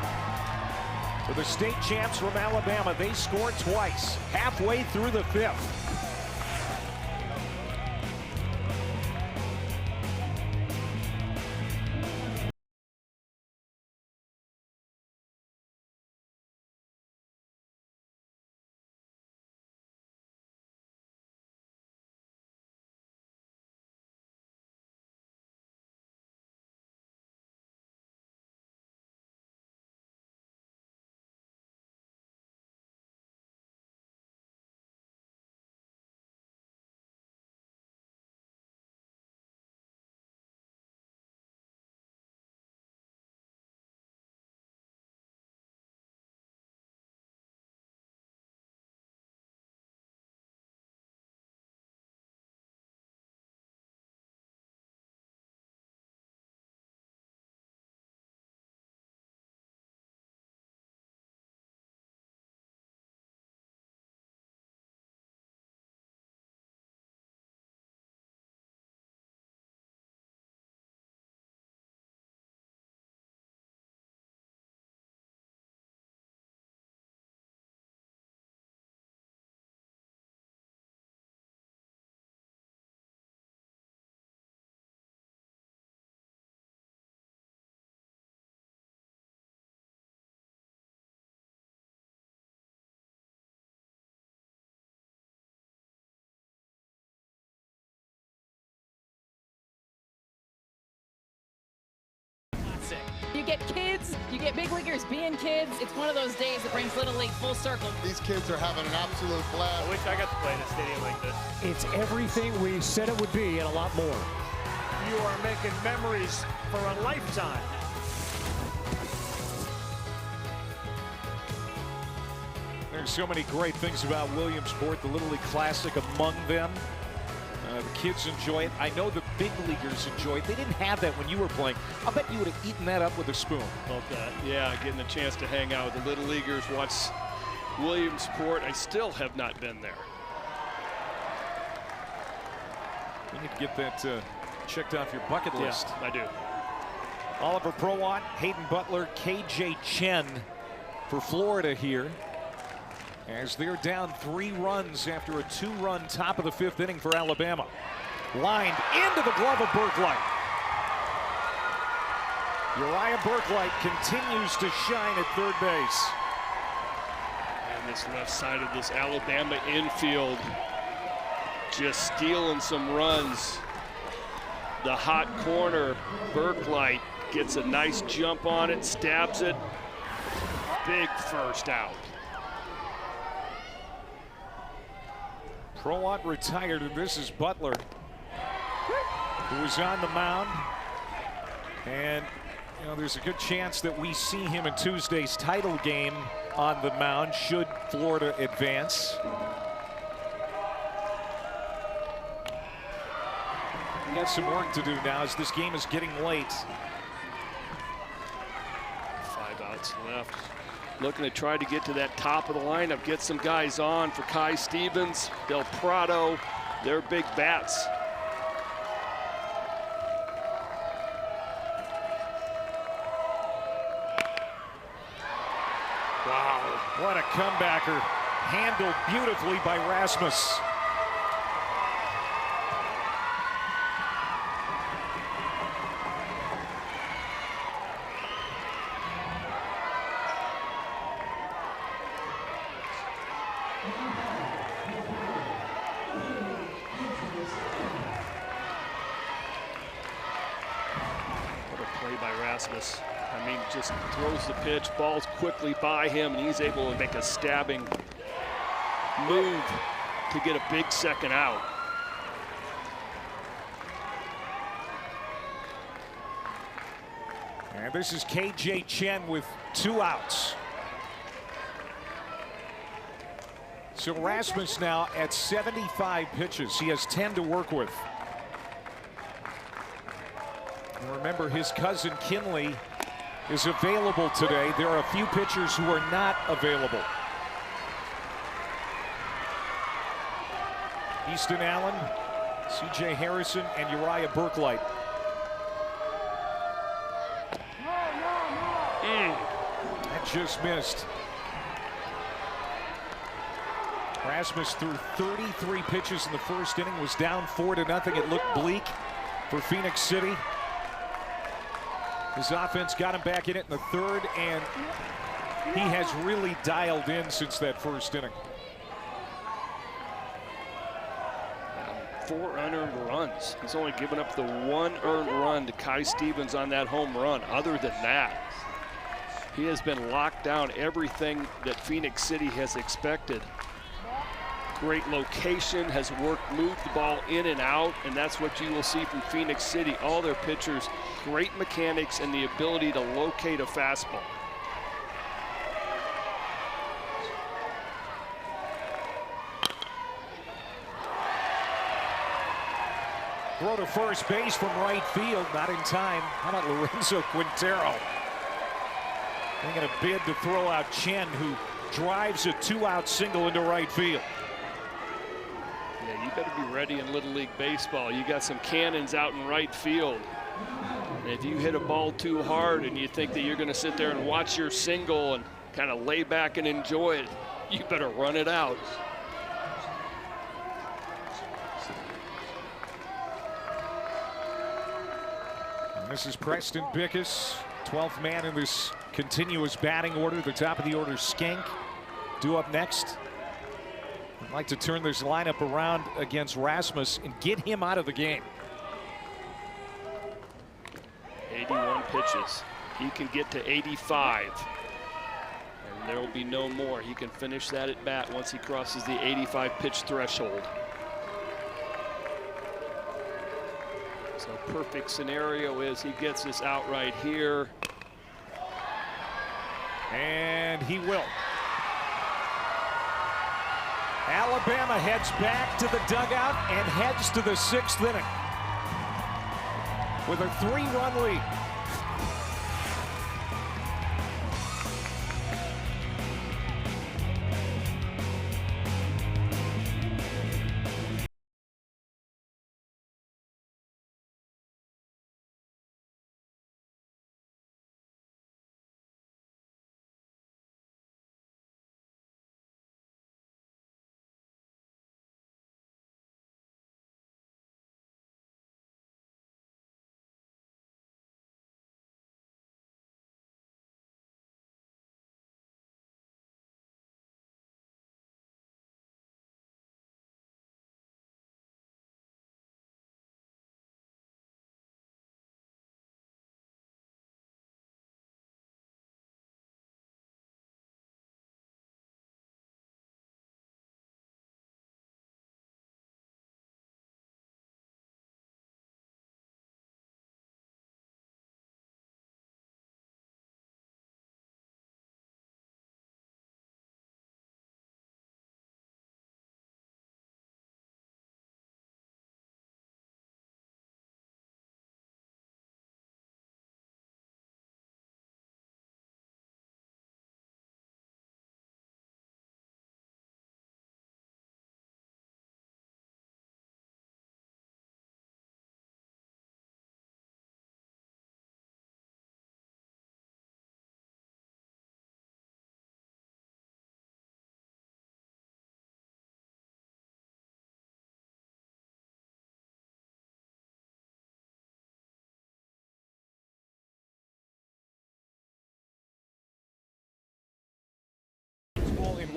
for the state champs from Alabama. They scored twice, halfway through the 5th. You get kids, you get big leaguers being kids. It's one of those days that brings Little League full circle. These kids are having an absolute blast. I wish I got to play in a stadium like this. It's everything we said it would be and a lot more. You are making memories for a lifetime. There's so many great things about Williamsport, the Little League Classic among them. The kids enjoy it. I know the big leaguers enjoy it. They didn't have that when you were playing. I bet you would have eaten that up with a spoon. About that. Yeah, getting a chance to hang out with the Little Leaguers, watch Williamsport. I still have not been there. You need to get that checked off your bucket list. Yeah, I do. Oliver Prowatt, Hayden Butler, KJ Chen for Florida here, as they're down 3 runs after a 2-run top of the 5th inning for Alabama. Lined into the glove of Berklight. Uriah Berklight continues to shine at third base. And this left side of this Alabama infield just stealing some runs. The hot corner, Berklight gets a nice jump on it, stabs it. Big first out. Prowatt retired, and this is Butler, who is on the mound. And, you know, there's a good chance that we see him in Tuesday's title game on the mound, should Florida advance. We got some work to do now as this game is getting late. minutes left. Looking to try to get to that top of the lineup, get some guys on for Kai Stevens, Del Prado. They're big bats. Wow, what a comebacker. Handled beautifully by Rasmus. What a play by Rasmus. I mean, just throws the pitch, ball's quickly by him, and he's able to make a stabbing move to get a big second out. And this is KJ Chen with 2 outs. So Rasmus now at 75 pitches. He has 10 to work with. And remember, his cousin Kinley is available today. There are a few pitchers who are not available. Easton Allen, C.J. Harrison, and Uriah Burklight. That just missed. Rasmus threw 33 pitches in the first inning, was down 4-0. It looked bleak for Phoenix City. His offense got him back in it in the third, and he has really dialed in since that first inning. 4 unearned runs. He's only given up the 1 earned run to Kai Stevens on that home run. Other than that, he has been locked down everything that Phoenix City has expected. Great location, has moved the ball in and out, and that's what you will see from Phoenix City. All their pitchers, great mechanics and the ability to locate a fastball. Throw to first base from right field, not in time. How about Lorenzo Quintero? They're going to bid to throw out Chen, who drives a 2-out single into right field. Yeah, you better be ready in Little League Baseball. You got some cannons out in right field. And if you hit a ball too hard and you think that you're going to sit there and watch your single and kind of lay back and enjoy it, you better run it out. And this is Preston Bickus, 12th man in this continuous batting order. The top of the order, Skank, due up next. I'd like to turn this lineup around against Rasmus and get him out of the game. 81 pitches. He can get to 85. And there will be no more. He can finish that at bat once he crosses the 85 pitch threshold. So perfect scenario is he gets this out right here. And he will. Alabama heads back to the dugout and heads to the 6th inning with a 3-run lead.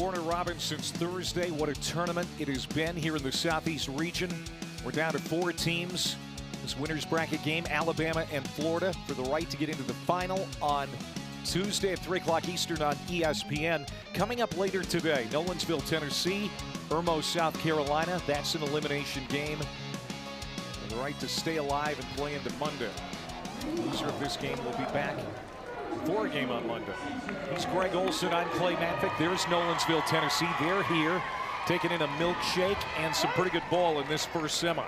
Warner Robins since Thursday. What a tournament it has been here in the Southeast region. We're down to 4 teams. This winner's bracket game, Alabama and Florida, for the right to get into the final on Tuesday at 3 o'clock Eastern on ESPN. Coming up later today, Nolensville, Tennessee, Irmo, South Carolina. That's an elimination game. And the right to stay alive and play into Monday. The loser of this game will be back for a game on Monday. He's Greg Olson. I'm Clay Matvick. There's Nolensville, Tennessee. They're here, taking in a milkshake and some pretty good ball in this first semi.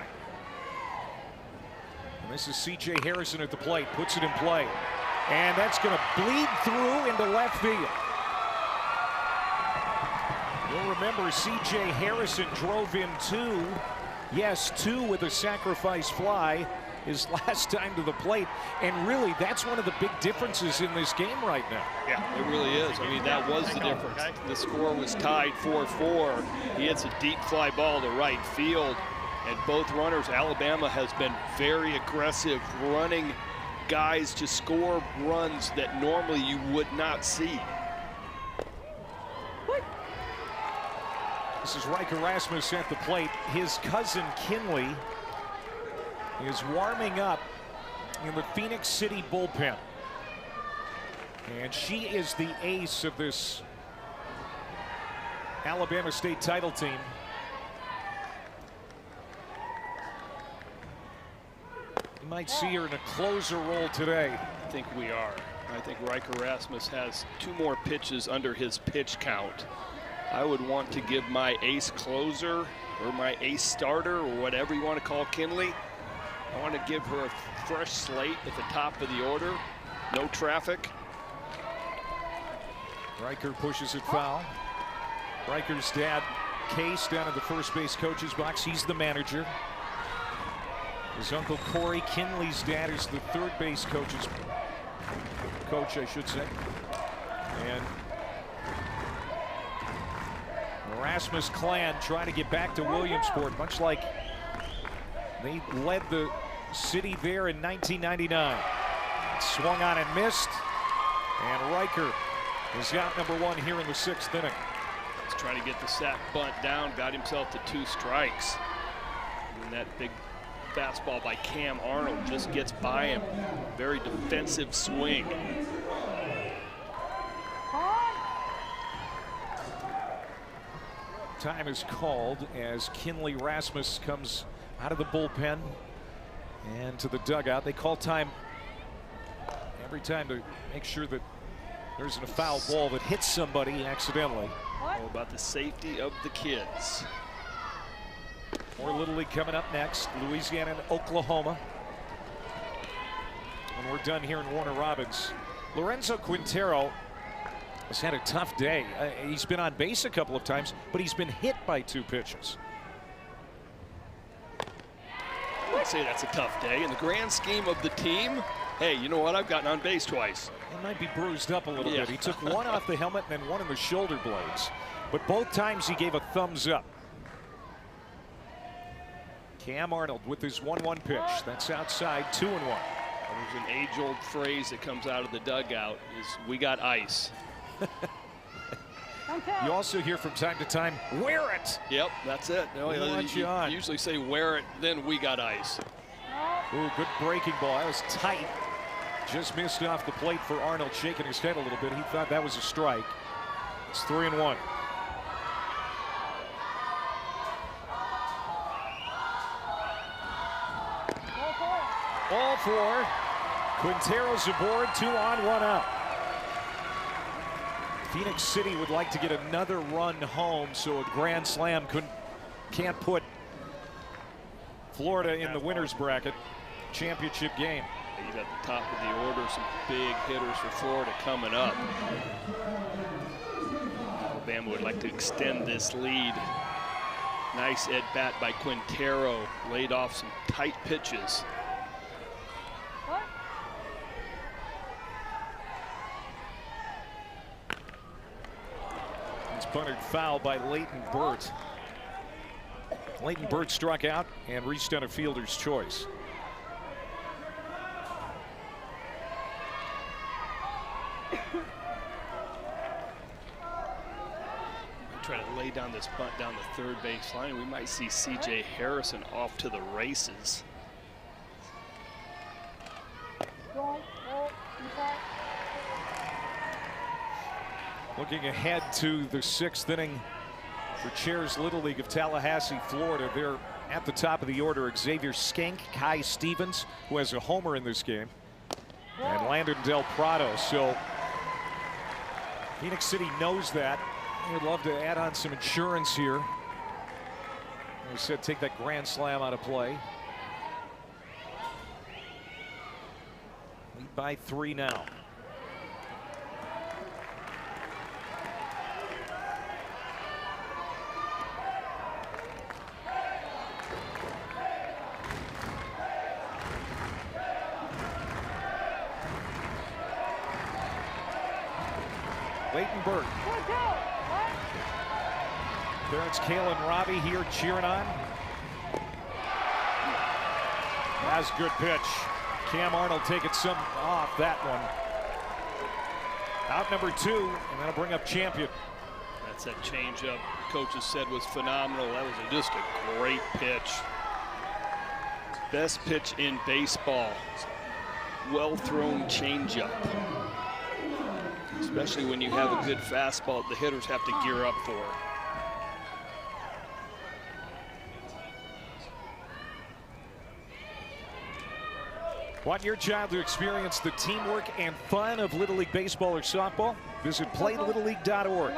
And this is C.J. Harrison at the plate, puts it in play. And that's going to bleed through into left field. You'll remember C.J. Harrison drove in 2 with a sacrifice fly his last time to the plate. And really, that's one of the big differences in this game right now. Yeah, it really is. I mean, that was the difference. The score was tied 4-4. He hits a deep fly ball to right field. And both runners, Alabama has been very aggressive, running guys to score runs that normally you would not see. This is Riker Rasmus at the plate. His cousin Kinley is warming up in the Phoenix City bullpen. And she is the ace of this Alabama State title team. You might see her in a closer role today. I think we are. I think Riker Rasmus has 2 more pitches under his pitch count. I would want to give my ace closer or my ace starter or whatever you want to call Kinley. I want to give her a fresh slate at the top of the order. No traffic. Riker pushes it foul. Riker's dad, Case, down in the first base coach's box. He's the manager. His uncle Corey, Kinley's dad, is the third base coach, I should say. And the Rasmus clan trying to get back to Williamsport, much like they led the city there in 1999. Swung on and missed. And Riker is out number 1 here in the 6th inning. He's trying to get the sack bunt down, got himself to 2 strikes. And that big fastball by Cam Arnold just gets by him. Very defensive swing. Time is called as Kinley Rasmus comes out of the bullpen and to the dugout. They call time every time to make sure that there isn't a foul ball that hits somebody accidentally. All about the safety of the kids. More Little League coming up next. Louisiana and Oklahoma. When we're done here in Warner Robins. Lorenzo Quintero has had a tough day. He's been on base a couple of times, but he's been hit by 2 pitches. I wouldn't say that's a tough day. In the grand scheme of the team, hey, you know what? I've gotten on base twice. He might be bruised up a little bit. He took 1 off the helmet and then 1 in the shoulder blades. But both times he gave a thumbs up. Cam Arnold with his 1-1 pitch. That's outside, 2-1. There's an age-old phrase that comes out of the dugout is, we got ice. You also hear from time to time, wear it. Yep, that's it. You usually say wear it, then we got ice. Ooh, good breaking ball. That was tight. Just missed off the plate for Arnold, shaking his head a little bit. He thought that was a strike. It's 3-1. All 4. Quintero's aboard, 2 on, 1 out. Phoenix City would like to get another run home, so a grand slam can't put Florida in the winner's bracket championship game. He's at the top of the order, some big hitters for Florida coming up. Alabama would like to extend this lead. Nice at-bat by Quintero, laid off some tight pitches. It's punted foul by Leighton Burt. Leighton Burt struck out and reached on a fielder's choice. try to lay down this bunt down the third base line. We might see C.J. Harrison off to the races. Looking ahead to the 6th inning for Chairs Little League of Tallahassee, Florida. They're at the top of the order. Xavier Skank, Kai Stevens, who has a homer in this game, and Landon Del Prado. So Phoenix City knows that. They'd love to add on some insurance here. As I said, take that grand slam out of play. Lead by 3 now. Leighton Burke. Parents Kalen Robbie here cheering on. That's a good pitch. Cam Arnold taking some off that one. Out number 2, and that'll bring up Champion. That's that changeup coaches said was phenomenal. That was just a great pitch. Best pitch in baseball. Well thrown changeup. Especially when you have a good fastball, the hitters have to gear up for it. Want your child to experience the teamwork and fun of Little League baseball or softball? Visit PlayLittleLeague.org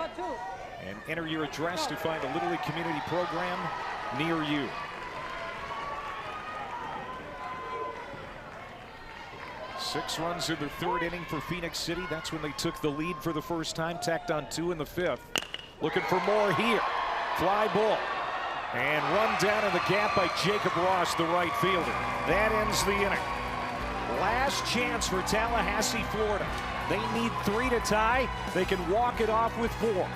and enter your address to find a Little League community program near you. Six runs in the 3rd inning for Phoenix City. That's when they took the lead for the first time. Tacked on 2 in the 5th. Looking for more here. Fly ball. And run down in the gap by Jacob Ross, the right fielder. That ends the inning. Last chance for Tallahassee, Florida. They need 3 to tie. They can walk it off with 4.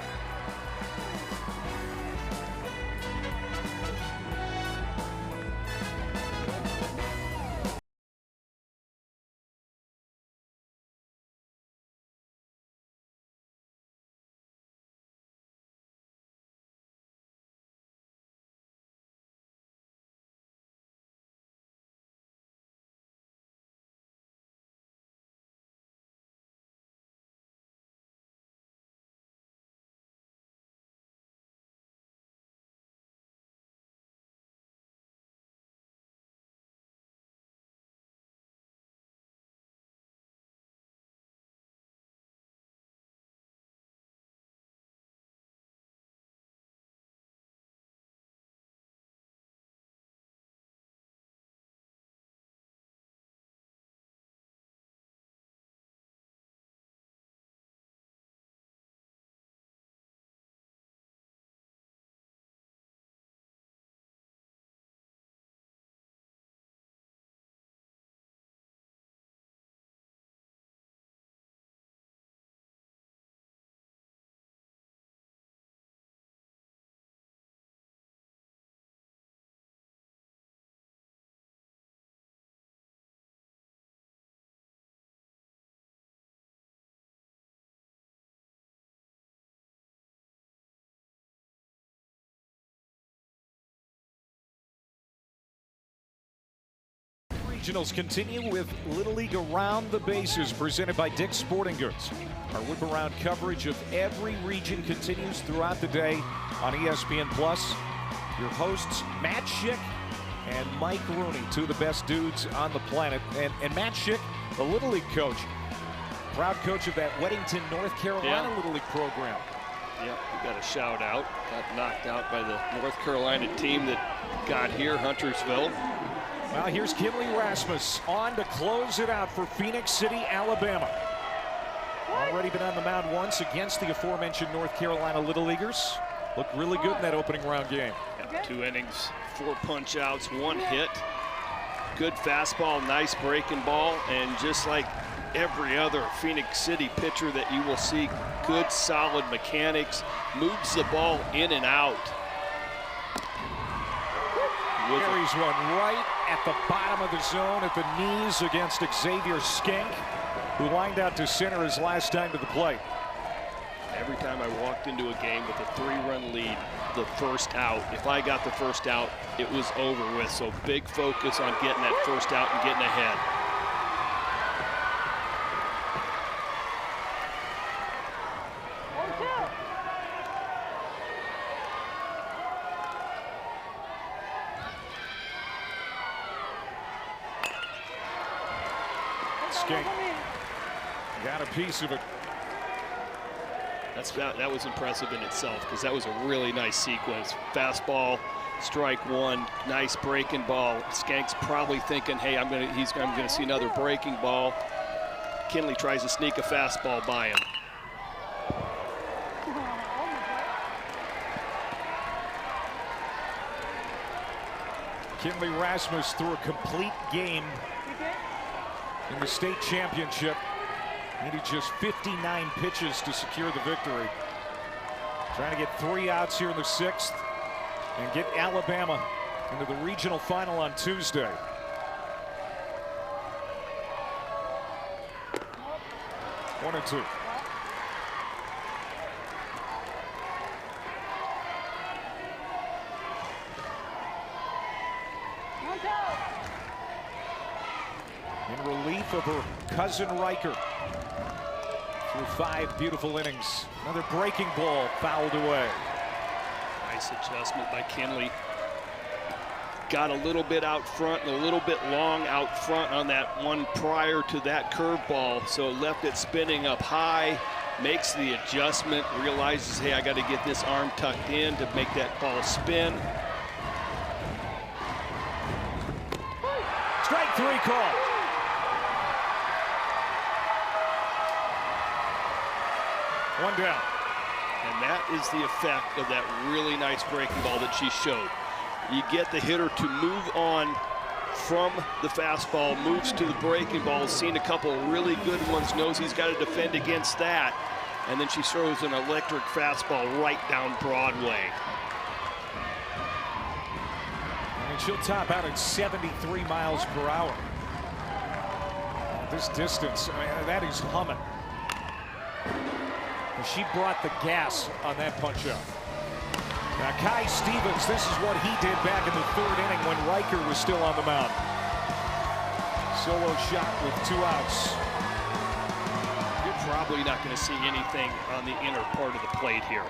Regionals continue with Little League Around the Bases presented by Dick's Sporting Goods. Our whip around coverage of every region continues throughout the day on ESPN+. Your hosts, Matt Schick and Mike Rooney, 2 of the best dudes on the planet. And Matt Schick, the Little League coach, proud coach of that Weddington, North Carolina Little League program. Yep, we got a shout out. Got knocked out by the North Carolina team that got here, Huntersville. Well, here's Kinley Rasmus on to close it out for Phoenix City, Alabama. Already been on the mound once against the aforementioned North Carolina Little Leaguers. Looked really good in that opening round game. Yep, 2 innings, 4 punch outs, 1 hit. Good fastball, nice breaking ball, and just like every other Phoenix City pitcher that you will see, good solid mechanics, moves the ball in and out. Carries one right at the bottom of the zone at the knees against Xavier Skank, who lined out to center his last time to the plate. Every time I walked into a game with a 3-run lead, the first out, if I got the first out, it was over with. So big focus on getting that first out and getting ahead. Skank got a piece of it. That was impressive in itself, because that was a really nice sequence. Fastball, strike one, nice breaking ball. Skank's probably thinking, hey, I'm gonna see another breaking ball. Kinley tries to sneak a fastball by him. Kinley Rasmus threw a complete game in the state championship. Needed just 59 pitches to secure the victory. Trying to get 3 outs here in the 6th and get Alabama into the regional final on Tuesday. One and two. In relief of her cousin Riker. Through 5 beautiful innings. Another breaking ball fouled away. Nice adjustment by Kinley. Got a little bit out front and a little bit long out front on that one prior to that curveball. So left it spinning up high, makes the adjustment, realizes, hey, I got to get this arm tucked in to make that ball spin. Strike 3 call. One down. And that is the effect of that really nice breaking ball that she showed. You get the hitter to move on from the fastball, moves to the breaking ball, seen a couple really good ones, knows he's got to defend against that, and then she throws an electric fastball right down Broadway. And she'll top out at 73 miles per hour. This distance, I mean, that is humming. She brought the gas on that punch up. Now Kai Stevens, this is what he did back in the 3rd inning when Riker was still on the mound. Solo shot with 2 outs. You're probably not going to see anything on the inner part of the plate here.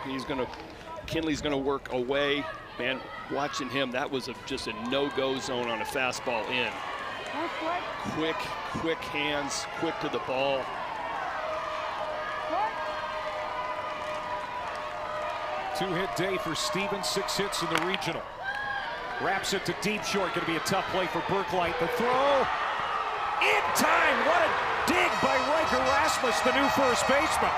Kinley's going to work away. Man, watching him, that was just a no-go zone on a fastball in. Quick hands, quick to the ball. Two-hit day for Stevens, 6 hits in the regional. Wraps it to deep short, going to be a tough play for Berklight. The throw, in time. What a dig by Riker Rasmus, the new first baseman.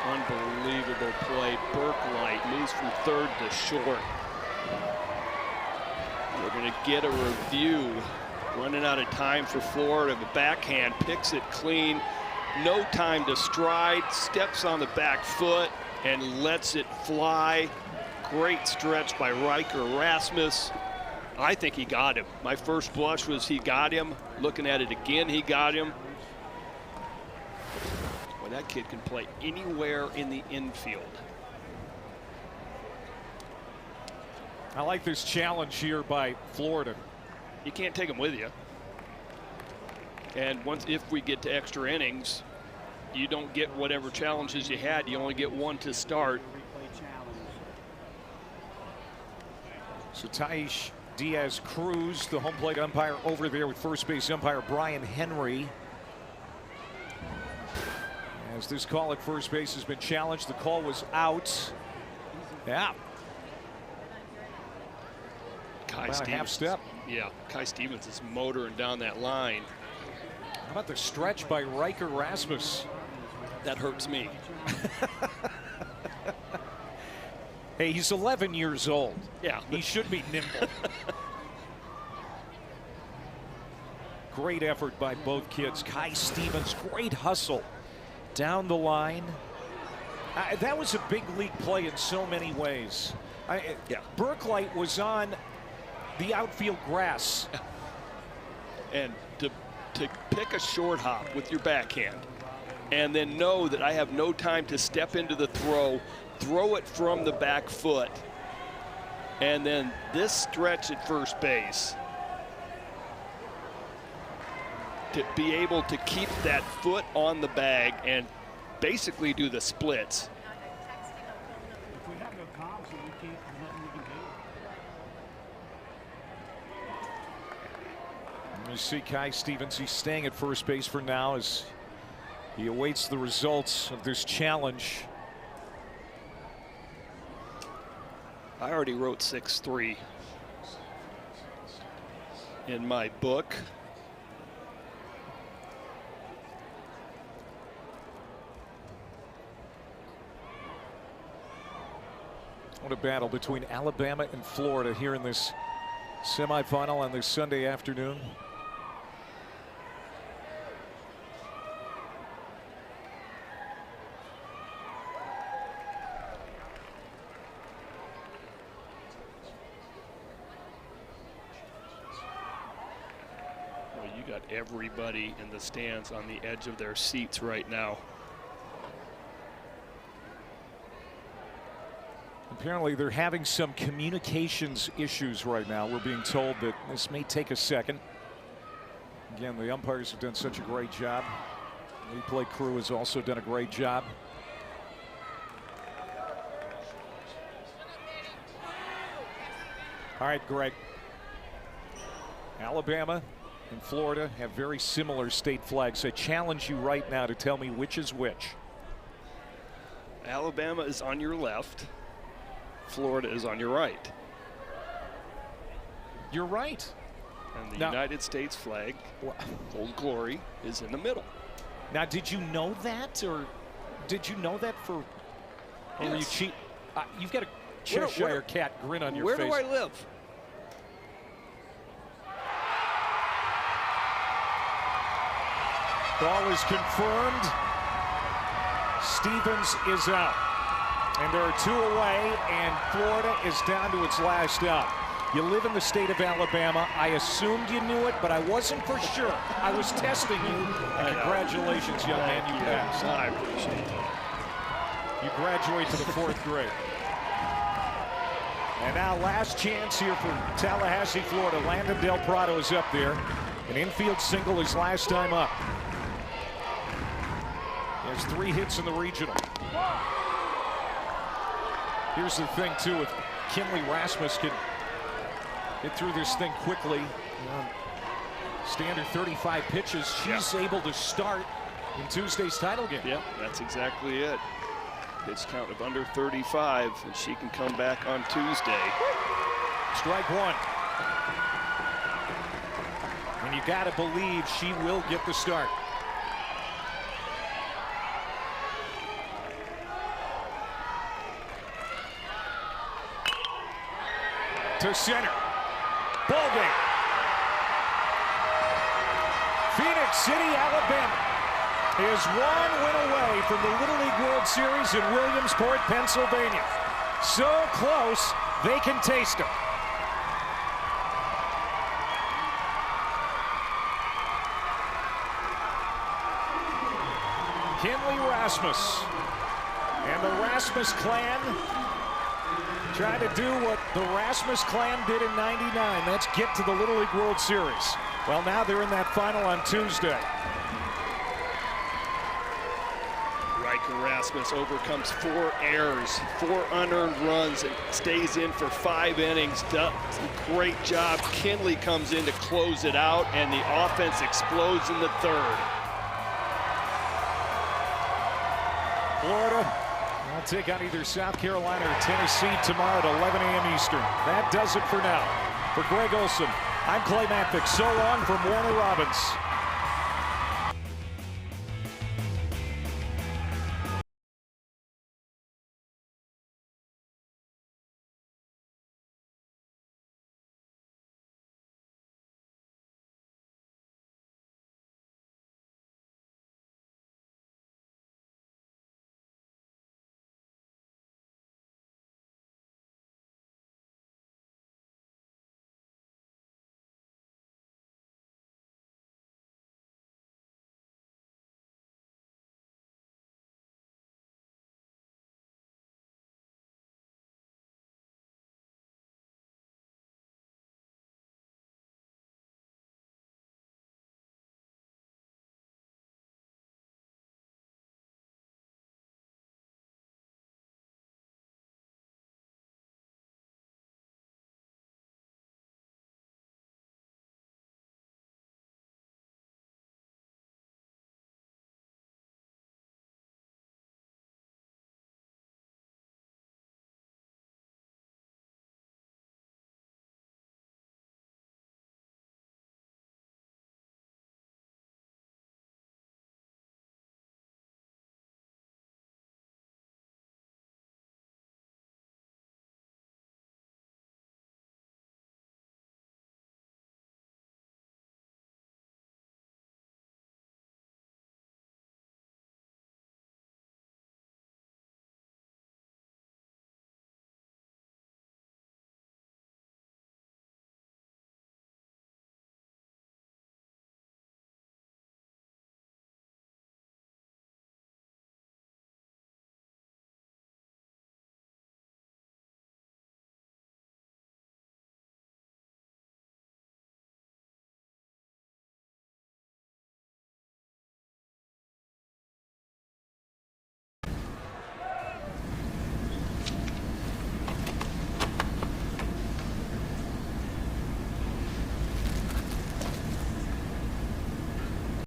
Unbelievable play. Berklight moves from 3rd to short. We're going to get a review. Running out of time for Florida. The backhand picks it clean. No time to stride. Steps on the back foot and lets it fly. Great stretch by Riker Rasmus. I think he got him. My first blush was he got him. Looking at it again, he got him. Well, that kid can play anywhere in the infield. I like this challenge here by Florida. You can't take them with you. And if we get to extra innings, you don't get whatever challenges you had. You only get 1 to start. So Taish Diaz Cruz, the home plate umpire, over there with first base umpire Brian Henry. As this call at first base has been challenged, the call was out. Yeah. Kai About Stevens. a half step. Yeah, Kai Stevens is motoring down that line. How about the stretch by Riker Rasmus? That hurts me. Hey, he's 11 years old. Yeah. He should be nimble. Great effort by both kids. Kai Stevens, great hustle down the line. That was a big league play in so many ways. Berklight was on the outfield grass. And to pick a short hop with your backhand and then know that I have no time to step into the throw it from the back foot, and then this stretch at first base, to be able to keep that foot on the bag and basically do the splits. You see Kai Stevens, he's staying at first base for now as he awaits the results of this challenge. I already wrote 6-3 in my book. What a battle between Alabama and Florida here in this semifinal on this Sunday afternoon. You got everybody in the stands on the edge of their seats right now. Apparently they're having some communications issues right now. We're being told that this may take a second. Again, the umpires have done such a great job. The replay crew has also done a great job. All right, Greg. Alabama and Florida have very similar state flags. I challenge you right now to tell me which is which. Alabama is on your left. Florida is on your right. You're right. And the now, United States flag, Old Glory, is in the middle. Now, did you know that, or did you know that for? Or were you cheat? You've got a Cheshire cat grin on your face. Where do I live? Ball is confirmed. Stevens is out. And there are two away, and Florida is down to its last out. You live in the state of Alabama. I assumed you knew it, but I wasn't for sure. I was testing you. And congratulations, young man, you passed. I appreciate it. You graduate to the 4th grade. And now last chance here for Tallahassee, Florida. Landon Del Prado is up there. An infield single his last time up. He has 3 hits in the regional. Here's the thing, too, if Kinley Rasmus can get through this thing quickly, standard 35 pitches, she's able to start in Tuesday's title game. Yep, that's exactly it. Pitch count of under 35, and she can come back on Tuesday. Strike one. And you got to believe she will get the start. To center. Ball game. Phoenix City, Alabama is 1 win away from the Little League World Series in Williamsport, Pennsylvania. So close, they can taste it. Kinley Rasmus and the Rasmus clan trying to do what the Rasmus clan did in '99. That's get to the Little League World Series. Well, now they're in that final on Tuesday. Riker Rasmus overcomes 4 errors, 4 unearned runs, and stays in for 5 innings. Does a great job. Kinley comes in to close it out, and the offense explodes in the 3rd. Florida will take on either South Carolina or Tennessee tomorrow at 11 a.m. Eastern. That does it for now. For Greg Olson, I'm Clay Matvick. So long from Warner Robins.